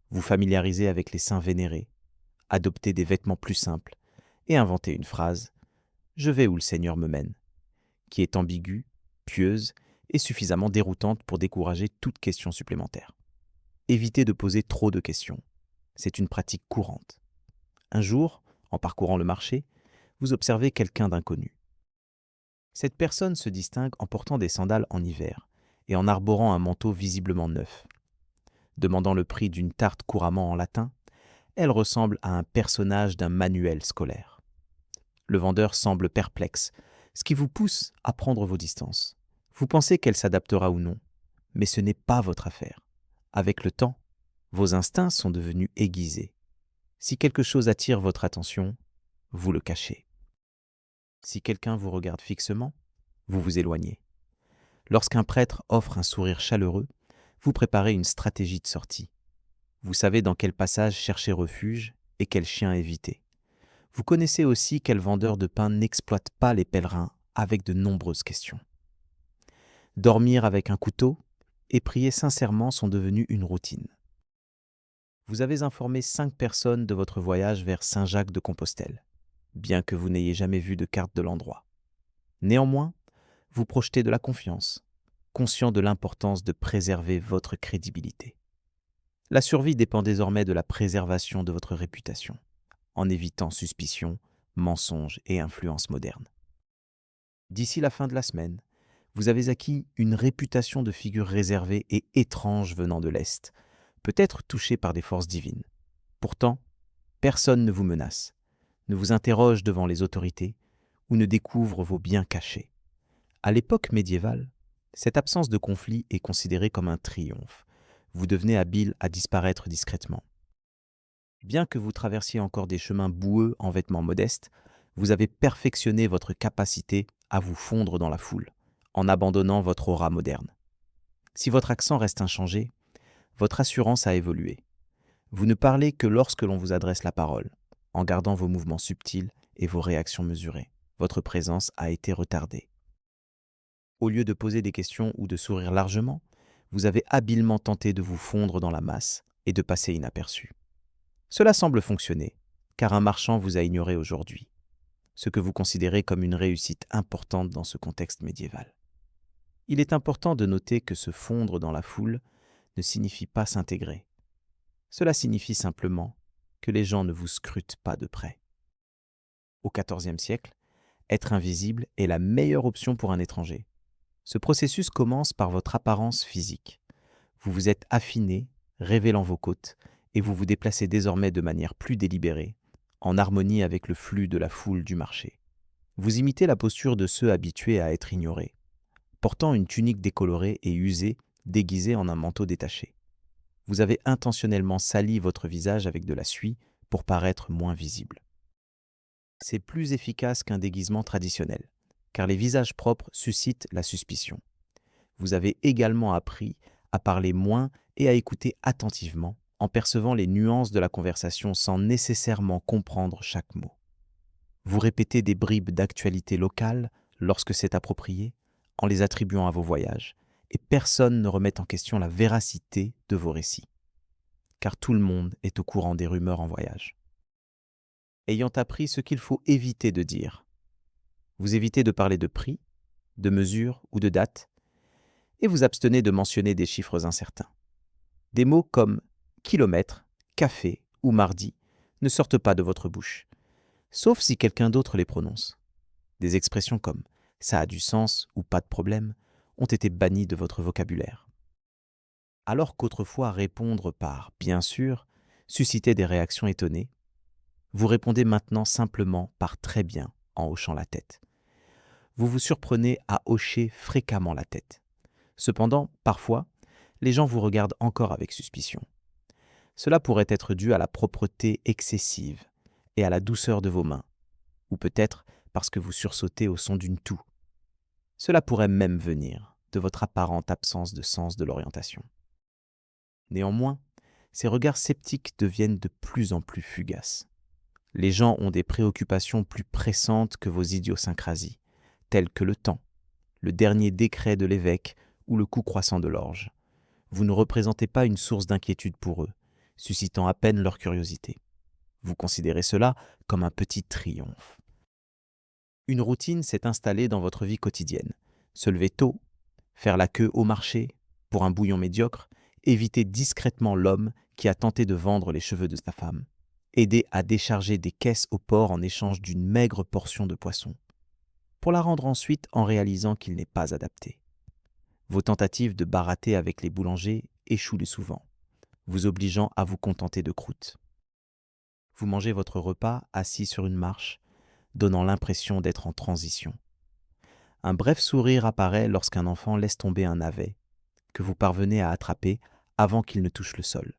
S1: vous familiarisez avec les saints vénérés, adoptez des vêtements plus simples et inventez une phrase « Je vais où le Seigneur me mène », qui est ambiguë, pieuse et suffisamment déroutante pour décourager toute question supplémentaire. Évitez de poser trop de questions. C'est une pratique courante. Un jour, en parcourant le marché, vous observez quelqu'un d'inconnu. Cette personne se distingue en portant des sandales en hiver et en arborant un manteau visiblement neuf. Demandant le prix d'une tarte couramment en latin, elle ressemble à un personnage d'un manuel scolaire. Le vendeur semble perplexe, ce qui vous pousse à prendre vos distances. Vous pensez qu'elle s'adaptera ou non, mais ce n'est pas votre affaire. Avec le temps, vos instincts sont devenus aiguisés. Si quelque chose attire votre attention, vous le cachez. Si quelqu'un vous regarde fixement, vous vous éloignez. Lorsqu'un prêtre offre un sourire chaleureux, vous préparez une stratégie de sortie. Vous savez dans quel passage chercher refuge et quel chien éviter. Vous connaissez aussi quel vendeur de pain n'exploite pas les pèlerins avec de nombreuses questions. Dormir avec un couteau et prier sincèrement sont devenus une routine. Vous avez informé 5 personnes de votre voyage vers Saint-Jacques-de-Compostelle, bien que vous n'ayez jamais vu de carte de l'endroit. Néanmoins, vous projetez de la confiance, conscient de l'importance de préserver votre crédibilité. La survie dépend désormais de la préservation de votre réputation, en évitant suspicions, mensonges et influences modernes. D'ici la fin de la semaine, vous avez acquis une réputation de figure réservée et étrange venant de l'Est, peut-être touchée par des forces divines. Pourtant, personne ne vous menace, ne vous interroge devant les autorités ou ne découvre vos biens cachés. À l'époque médiévale, cette absence de conflit est considérée comme un triomphe. Vous devenez habile à disparaître discrètement. Bien que vous traversiez encore des chemins boueux en vêtements modestes, vous avez perfectionné votre capacité à vous fondre dans la foule, en abandonnant votre aura moderne. Si votre accent reste inchangé, votre assurance a évolué. Vous ne parlez que lorsque l'on vous adresse la parole, en gardant vos mouvements subtils et vos réactions mesurées. Votre présence a été retardée. Au lieu de poser des questions ou de sourire largement, vous avez habilement tenté de vous fondre dans la masse et de passer inaperçu. Cela semble fonctionner, car un marchand vous a ignoré aujourd'hui, ce que vous considérez comme une réussite importante dans ce contexte médiéval. Il est important de noter que se fondre dans la foule ne signifie pas s'intégrer. Cela signifie simplement que les gens ne vous scrutent pas de près. Au XIVe siècle, être invisible est la meilleure option pour un étranger. Ce processus commence par votre apparence physique. Vous vous êtes affiné, révélant vos côtes, et vous vous déplacez désormais de manière plus délibérée, en harmonie avec le flux de la foule du marché. Vous imitez la posture de ceux habitués à être ignorés, portant une tunique décolorée et usée, déguisée en un manteau détaché. Vous avez intentionnellement sali votre visage avec de la suie pour paraître moins visible. C'est plus efficace qu'un déguisement traditionnel, car les visages propres suscitent la suspicion. Vous avez également appris à parler moins et à écouter attentivement, en percevant les nuances de la conversation sans nécessairement comprendre chaque mot. Vous répétez des bribes d'actualité locale lorsque c'est approprié, en les attribuant à vos voyages, et personne ne remet en question la véracité de vos récits, car tout le monde est au courant des rumeurs en voyage. Ayant appris ce qu'il faut éviter de dire, vous évitez de parler de prix, de mesures ou de dates, et vous abstenez de mentionner des chiffres incertains. Des mots comme kilomètre, café ou mardi ne sortent pas de votre bouche, sauf si quelqu'un d'autre les prononce. Des expressions comme ça a du sens ou pas de problème ont été bannies de votre vocabulaire. Alors qu'autrefois répondre par bien sûr suscitait des réactions étonnées, vous répondez maintenant simplement par très bien en hochant la tête. Vous vous surprenez à hocher fréquemment la tête. Cependant, parfois, les gens vous regardent encore avec suspicion. Cela pourrait être dû à la propreté excessive et à la douceur de vos mains, ou peut-être parce que vous sursautez au son d'une toux. Cela pourrait même venir de votre apparente absence de sens de l'orientation. Néanmoins, ces regards sceptiques deviennent de plus en plus fugaces. Les gens ont des préoccupations plus pressantes que vos idiosyncrasies, telles que le temps, le dernier décret de l'évêque ou le coût croissant de l'orge. Vous ne représentez pas une source d'inquiétude pour eux, suscitant à peine leur curiosité. Vous considérez cela comme un petit triomphe. Une routine s'est installée dans votre vie quotidienne. Se lever tôt, faire la queue au marché pour un bouillon médiocre, éviter discrètement l'homme qui a tenté de vendre les cheveux de sa femme, aider à décharger des caisses au port en échange d'une maigre portion de poisson, pour la rendre ensuite en réalisant qu'il n'est pas adapté. Vos tentatives de barater avec les boulangers échouent le souvent, vous obligeant à vous contenter de croûtes. Vous mangez votre repas assis sur une marche, donnant l'impression d'être en transition. Un bref sourire apparaît lorsqu'un enfant laisse tomber un navet que vous parvenez à attraper avant qu'il ne touche le sol.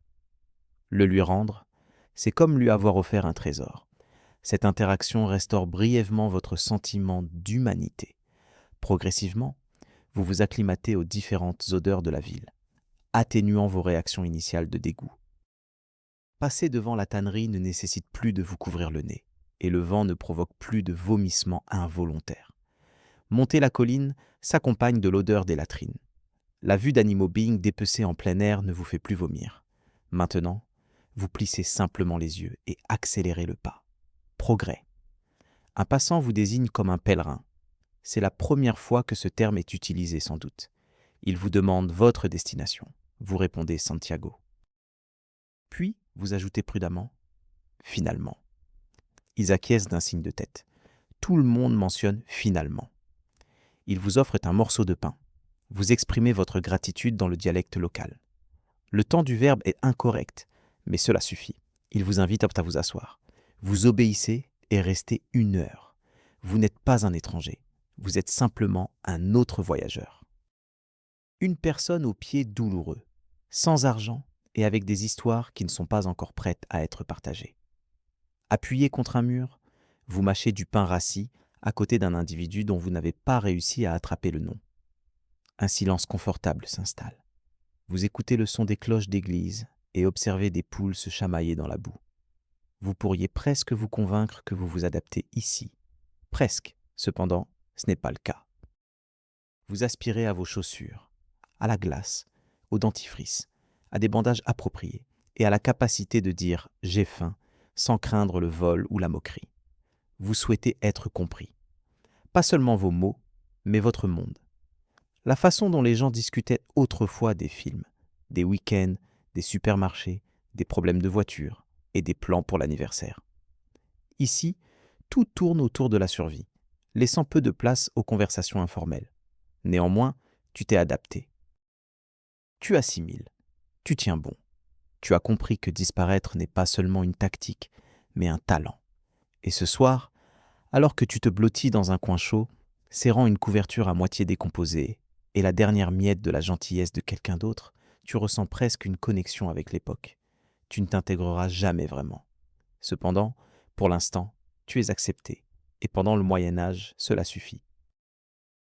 S1: Le lui rendre, c'est comme lui avoir offert un trésor. Cette interaction restaure brièvement votre sentiment d'humanité. Progressivement, vous vous acclimatez aux différentes odeurs de la ville, atténuant vos réactions initiales de dégoût. Passer devant la tannerie ne nécessite plus de vous couvrir le nez, et le vent ne provoque plus de vomissements involontaires. Monter la colline s'accompagne de l'odeur des latrines. La vue d'animaux beings dépecés en plein air ne vous fait plus vomir. Maintenant, vous plissez simplement les yeux et accélérez le pas. Progrès. Un passant vous désigne comme un pèlerin. C'est la première fois que ce terme est utilisé sans doute. Il vous demande votre destination. Vous répondez Santiago. Puis, vous ajoutez prudemment « finalement ». Ils acquiescent d'un signe de tête. Tout le monde mentionne « finalement ». Ils vous offrent un morceau de pain. Vous exprimez votre gratitude dans le dialecte local. Le temps du verbe est incorrect, mais cela suffit. Ils vous invitent à vous asseoir. Vous obéissez et restez 1 heure. Vous n'êtes pas un étranger. Vous êtes simplement un autre voyageur. Une personne aux pieds douloureux, sans argent et avec des histoires qui ne sont pas encore prêtes à être partagées. Appuyé contre un mur, vous mâchez du pain rassis à côté d'un individu dont vous n'avez pas réussi à attraper le nom. Un silence confortable s'installe. Vous écoutez le son des cloches d'église et observez des poules se chamailler dans la boue. Vous pourriez presque vous convaincre que vous vous adaptez ici. Presque. Cependant, ce n'est pas le cas. Vous aspirez à vos chaussures, à la glace, au dentifrice, à des bandages appropriés et à la capacité de dire « j'ai faim » sans craindre le vol ou la moquerie. Vous souhaitez être compris. Pas seulement vos mots, mais votre monde. La façon dont les gens discutaient autrefois des films, des week-ends, des supermarchés, des problèmes de voiture et des plans pour l'anniversaire. Ici, tout tourne autour de la survie, laissant peu de place aux conversations informelles. Néanmoins, tu t'es adapté. Tu assimiles, tu tiens bon. Tu as compris que disparaître n'est pas seulement une tactique, mais un talent. Et ce soir, alors que tu te blottis dans un coin chaud, serrant une couverture à moitié décomposée et la dernière miette de la gentillesse de quelqu'un d'autre, tu ressens presque une connexion avec l'époque. Tu ne t'intégreras jamais vraiment. Cependant, pour l'instant, tu es accepté, et pendant le Moyen Âge, cela suffit.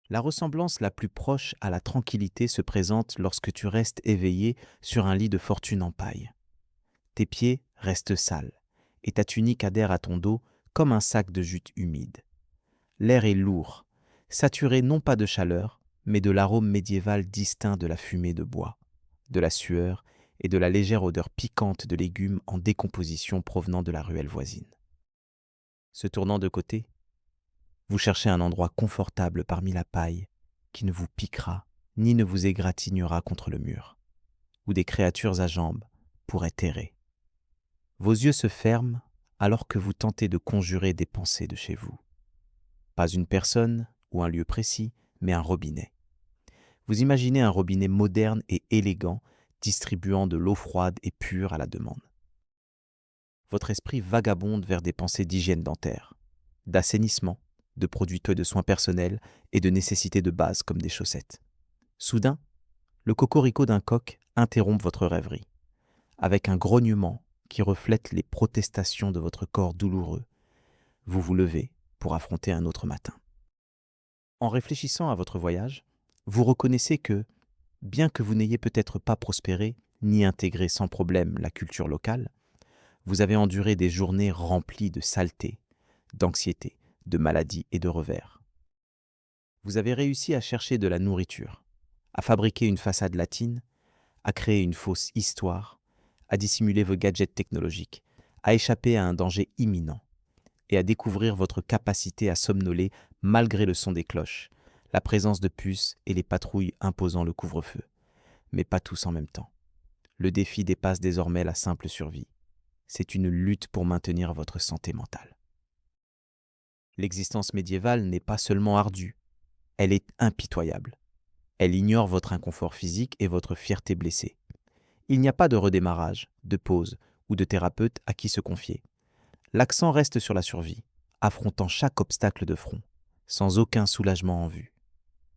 S1: La ressemblance la plus proche à la tranquillité se présente lorsque tu restes éveillé sur un lit de fortune en paille. Tes pieds restent sales, et ta tunique adhère à ton dos comme un sac de jute humide. L'air est lourd, saturé non pas de chaleur, mais de l'arôme médiéval distinct de la fumée de bois, de la sueur et de la légère odeur piquante de légumes en décomposition provenant de la ruelle voisine. Se tournant de côté, vous cherchez un endroit confortable parmi la paille qui ne vous piquera ni ne vous égratignera contre le mur, où des créatures à jambes pourraient errer. Vos yeux se ferment alors que vous tentez de conjurer des pensées de chez vous. Pas une personne ou un lieu précis, mais un robinet. Vous imaginez un robinet moderne et élégant distribuant de l'eau froide et pure à la demande. Votre esprit vagabonde vers des pensées d'hygiène dentaire, d'assainissement, de produits de soins personnels et de nécessités de base comme des chaussettes. Soudain, le cocorico d'un coq interrompt votre rêverie. Avec un grognement qui reflète les protestations de votre corps douloureux, vous vous levez pour affronter un autre matin. En réfléchissant à votre voyage, vous reconnaissez que, bien que vous n'ayez peut-être pas prospéré ni intégré sans problème la culture locale, vous avez enduré des journées remplies de saleté, d'anxiété, de maladies et de revers. Vous avez réussi à chercher de la nourriture, à fabriquer une façade latine, à créer une fausse histoire, à dissimuler vos gadgets technologiques, à échapper à un danger imminent et à découvrir votre capacité à somnoler malgré le son des cloches, la présence de puces et les patrouilles imposant le couvre-feu. Mais pas tous en même temps. Le défi dépasse désormais la simple survie. C'est une lutte pour maintenir votre santé mentale. L'existence médiévale n'est pas seulement ardue, elle est impitoyable. Elle ignore votre inconfort physique et votre fierté blessée. Il n'y a pas de redémarrage, de pause ou de thérapeute à qui se confier. L'accent reste sur la survie, affrontant chaque obstacle de front, sans aucun soulagement en vue.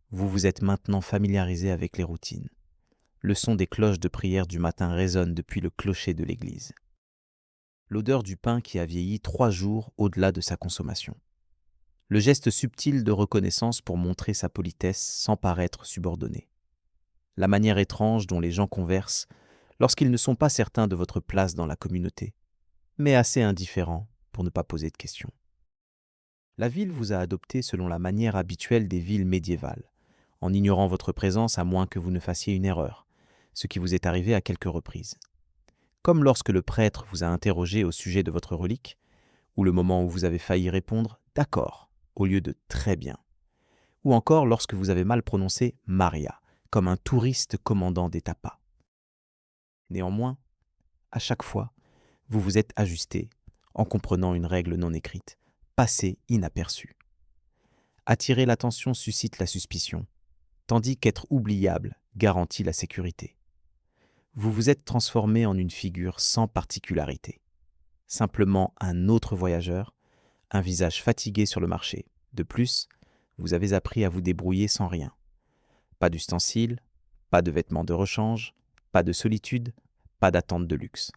S1: Vous vous êtes maintenant familiarisé avec les routines. Le son des cloches de prière du matin résonne depuis le clocher de l'église. L'odeur du pain qui a vieilli 3 jours au-delà de sa consommation. Le geste subtil de reconnaissance pour montrer sa politesse sans paraître subordonné. La manière étrange dont les gens conversent lorsqu'ils ne sont pas certains de votre place dans la communauté, mais assez indifférents pour ne pas poser de questions. La ville vous a adopté selon la manière habituelle des villes médiévales, en ignorant votre présence à moins que vous ne fassiez une erreur, ce qui vous est arrivé à quelques reprises. Comme lorsque le prêtre vous a interrogé au sujet de votre relique, ou le moment où vous avez failli répondre « d'accord » au lieu de « très bien », ou encore lorsque vous avez mal prononcé « Maria » comme un touriste commandant des tapas. Néanmoins, à chaque fois, vous vous êtes ajusté en comprenant une règle non écrite, passer inaperçu. Attirer l'attention suscite la suspicion, tandis qu'être oubliable garantit la sécurité. Vous vous êtes transformé en une figure sans particularité, simplement un autre voyageur, un visage fatigué sur le marché. De plus, vous avez appris à vous débrouiller sans rien. Pas d'ustensiles, pas de vêtements de rechange, pas de solitude, pas d'attente de luxe.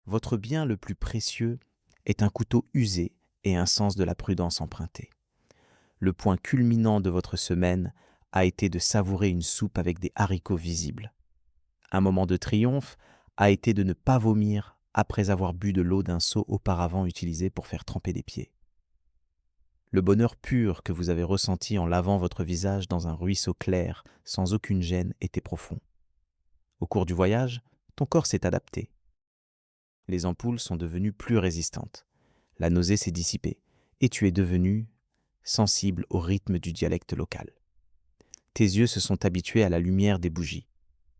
S1: Votre bien le plus précieux est un couteau usé et un sens de la prudence emprunté. Le point culminant de votre semaine a été de savourer une soupe avec des haricots visibles. Un moment de triomphe a été de ne pas vomir après avoir bu de l'eau d'un seau auparavant utilisé pour faire tremper des pieds. Le bonheur pur que vous avez ressenti en lavant votre visage dans un ruisseau clair, sans aucune gêne, était profond. Au cours du voyage, ton corps s'est adapté. Les ampoules sont devenues plus résistantes. La nausée s'est dissipée et tu es devenu sensible au rythme du dialecte local. Tes yeux se sont habitués à la lumière des bougies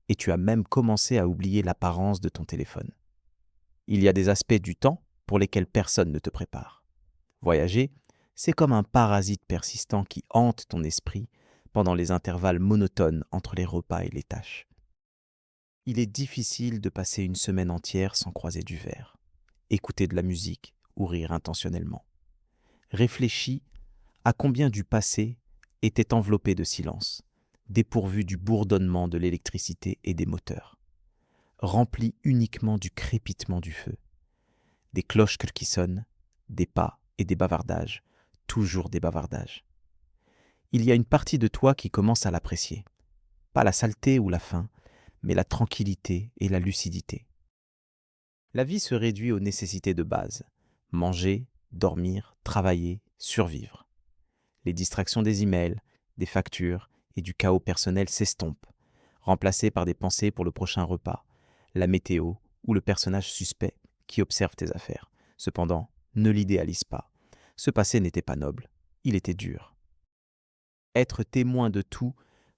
S1: et tu as même commencé à oublier l'apparence de ton téléphone. Il y a des aspects du temps pour lesquels personne ne te prépare. Voyager, c'est comme un parasite persistant qui hante ton esprit pendant les intervalles monotones entre les repas et les tâches. Il est difficile de passer une semaine entière sans croiser du verre, écouter de la musique ou rire intentionnellement. Réfléchis à combien du passé était enveloppé de silence, dépourvu du bourdonnement de l'électricité et des moteurs, rempli uniquement du crépitement du feu, des cloches qui sonnent, des pas et des bavardages, toujours des bavardages. Il y a une partie de toi qui commence à l'apprécier, pas la saleté ou la faim, mais la tranquillité et la lucidité. La vie se réduit aux nécessités de base, manger, dormir, travailler, survivre. Les distractions des emails, des factures et du chaos personnel s'estompent, remplacées par des pensées pour le prochain repas, la météo ou le personnage suspect qui observe tes affaires. Cependant, ne l'idéalise pas. Ce passé n'était pas noble, il était dur. Être témoin de tout,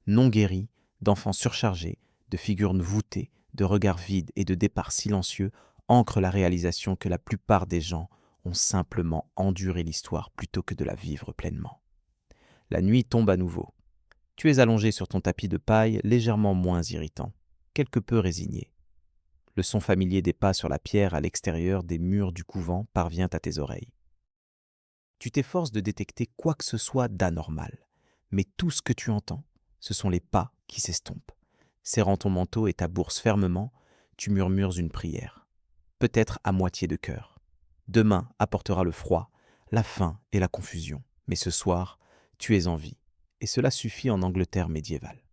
S1: non guéri, d'enfants surchargés, de figures voûtées, de regards vides et de départs silencieux ancre la réalisation que la plupart des gens ont simplement enduré l'histoire plutôt que de la vivre pleinement. La nuit tombe à nouveau. Tu es allongé sur ton tapis de paille légèrement moins irritant, quelque peu résigné. Le son familier des pas sur la pierre à l'extérieur des murs du couvent parvient à tes oreilles. Tu t'efforces de détecter quoi que ce soit d'anormal, mais tout ce que tu entends, ce sont les pas qui s'estompent. Serrant ton manteau et ta bourse fermement, tu murmures une prière, peut-être à moitié de cœur. Demain apportera le froid, la faim et la confusion, mais ce soir, tu es en vie, et cela suffit en Angleterre médiévale.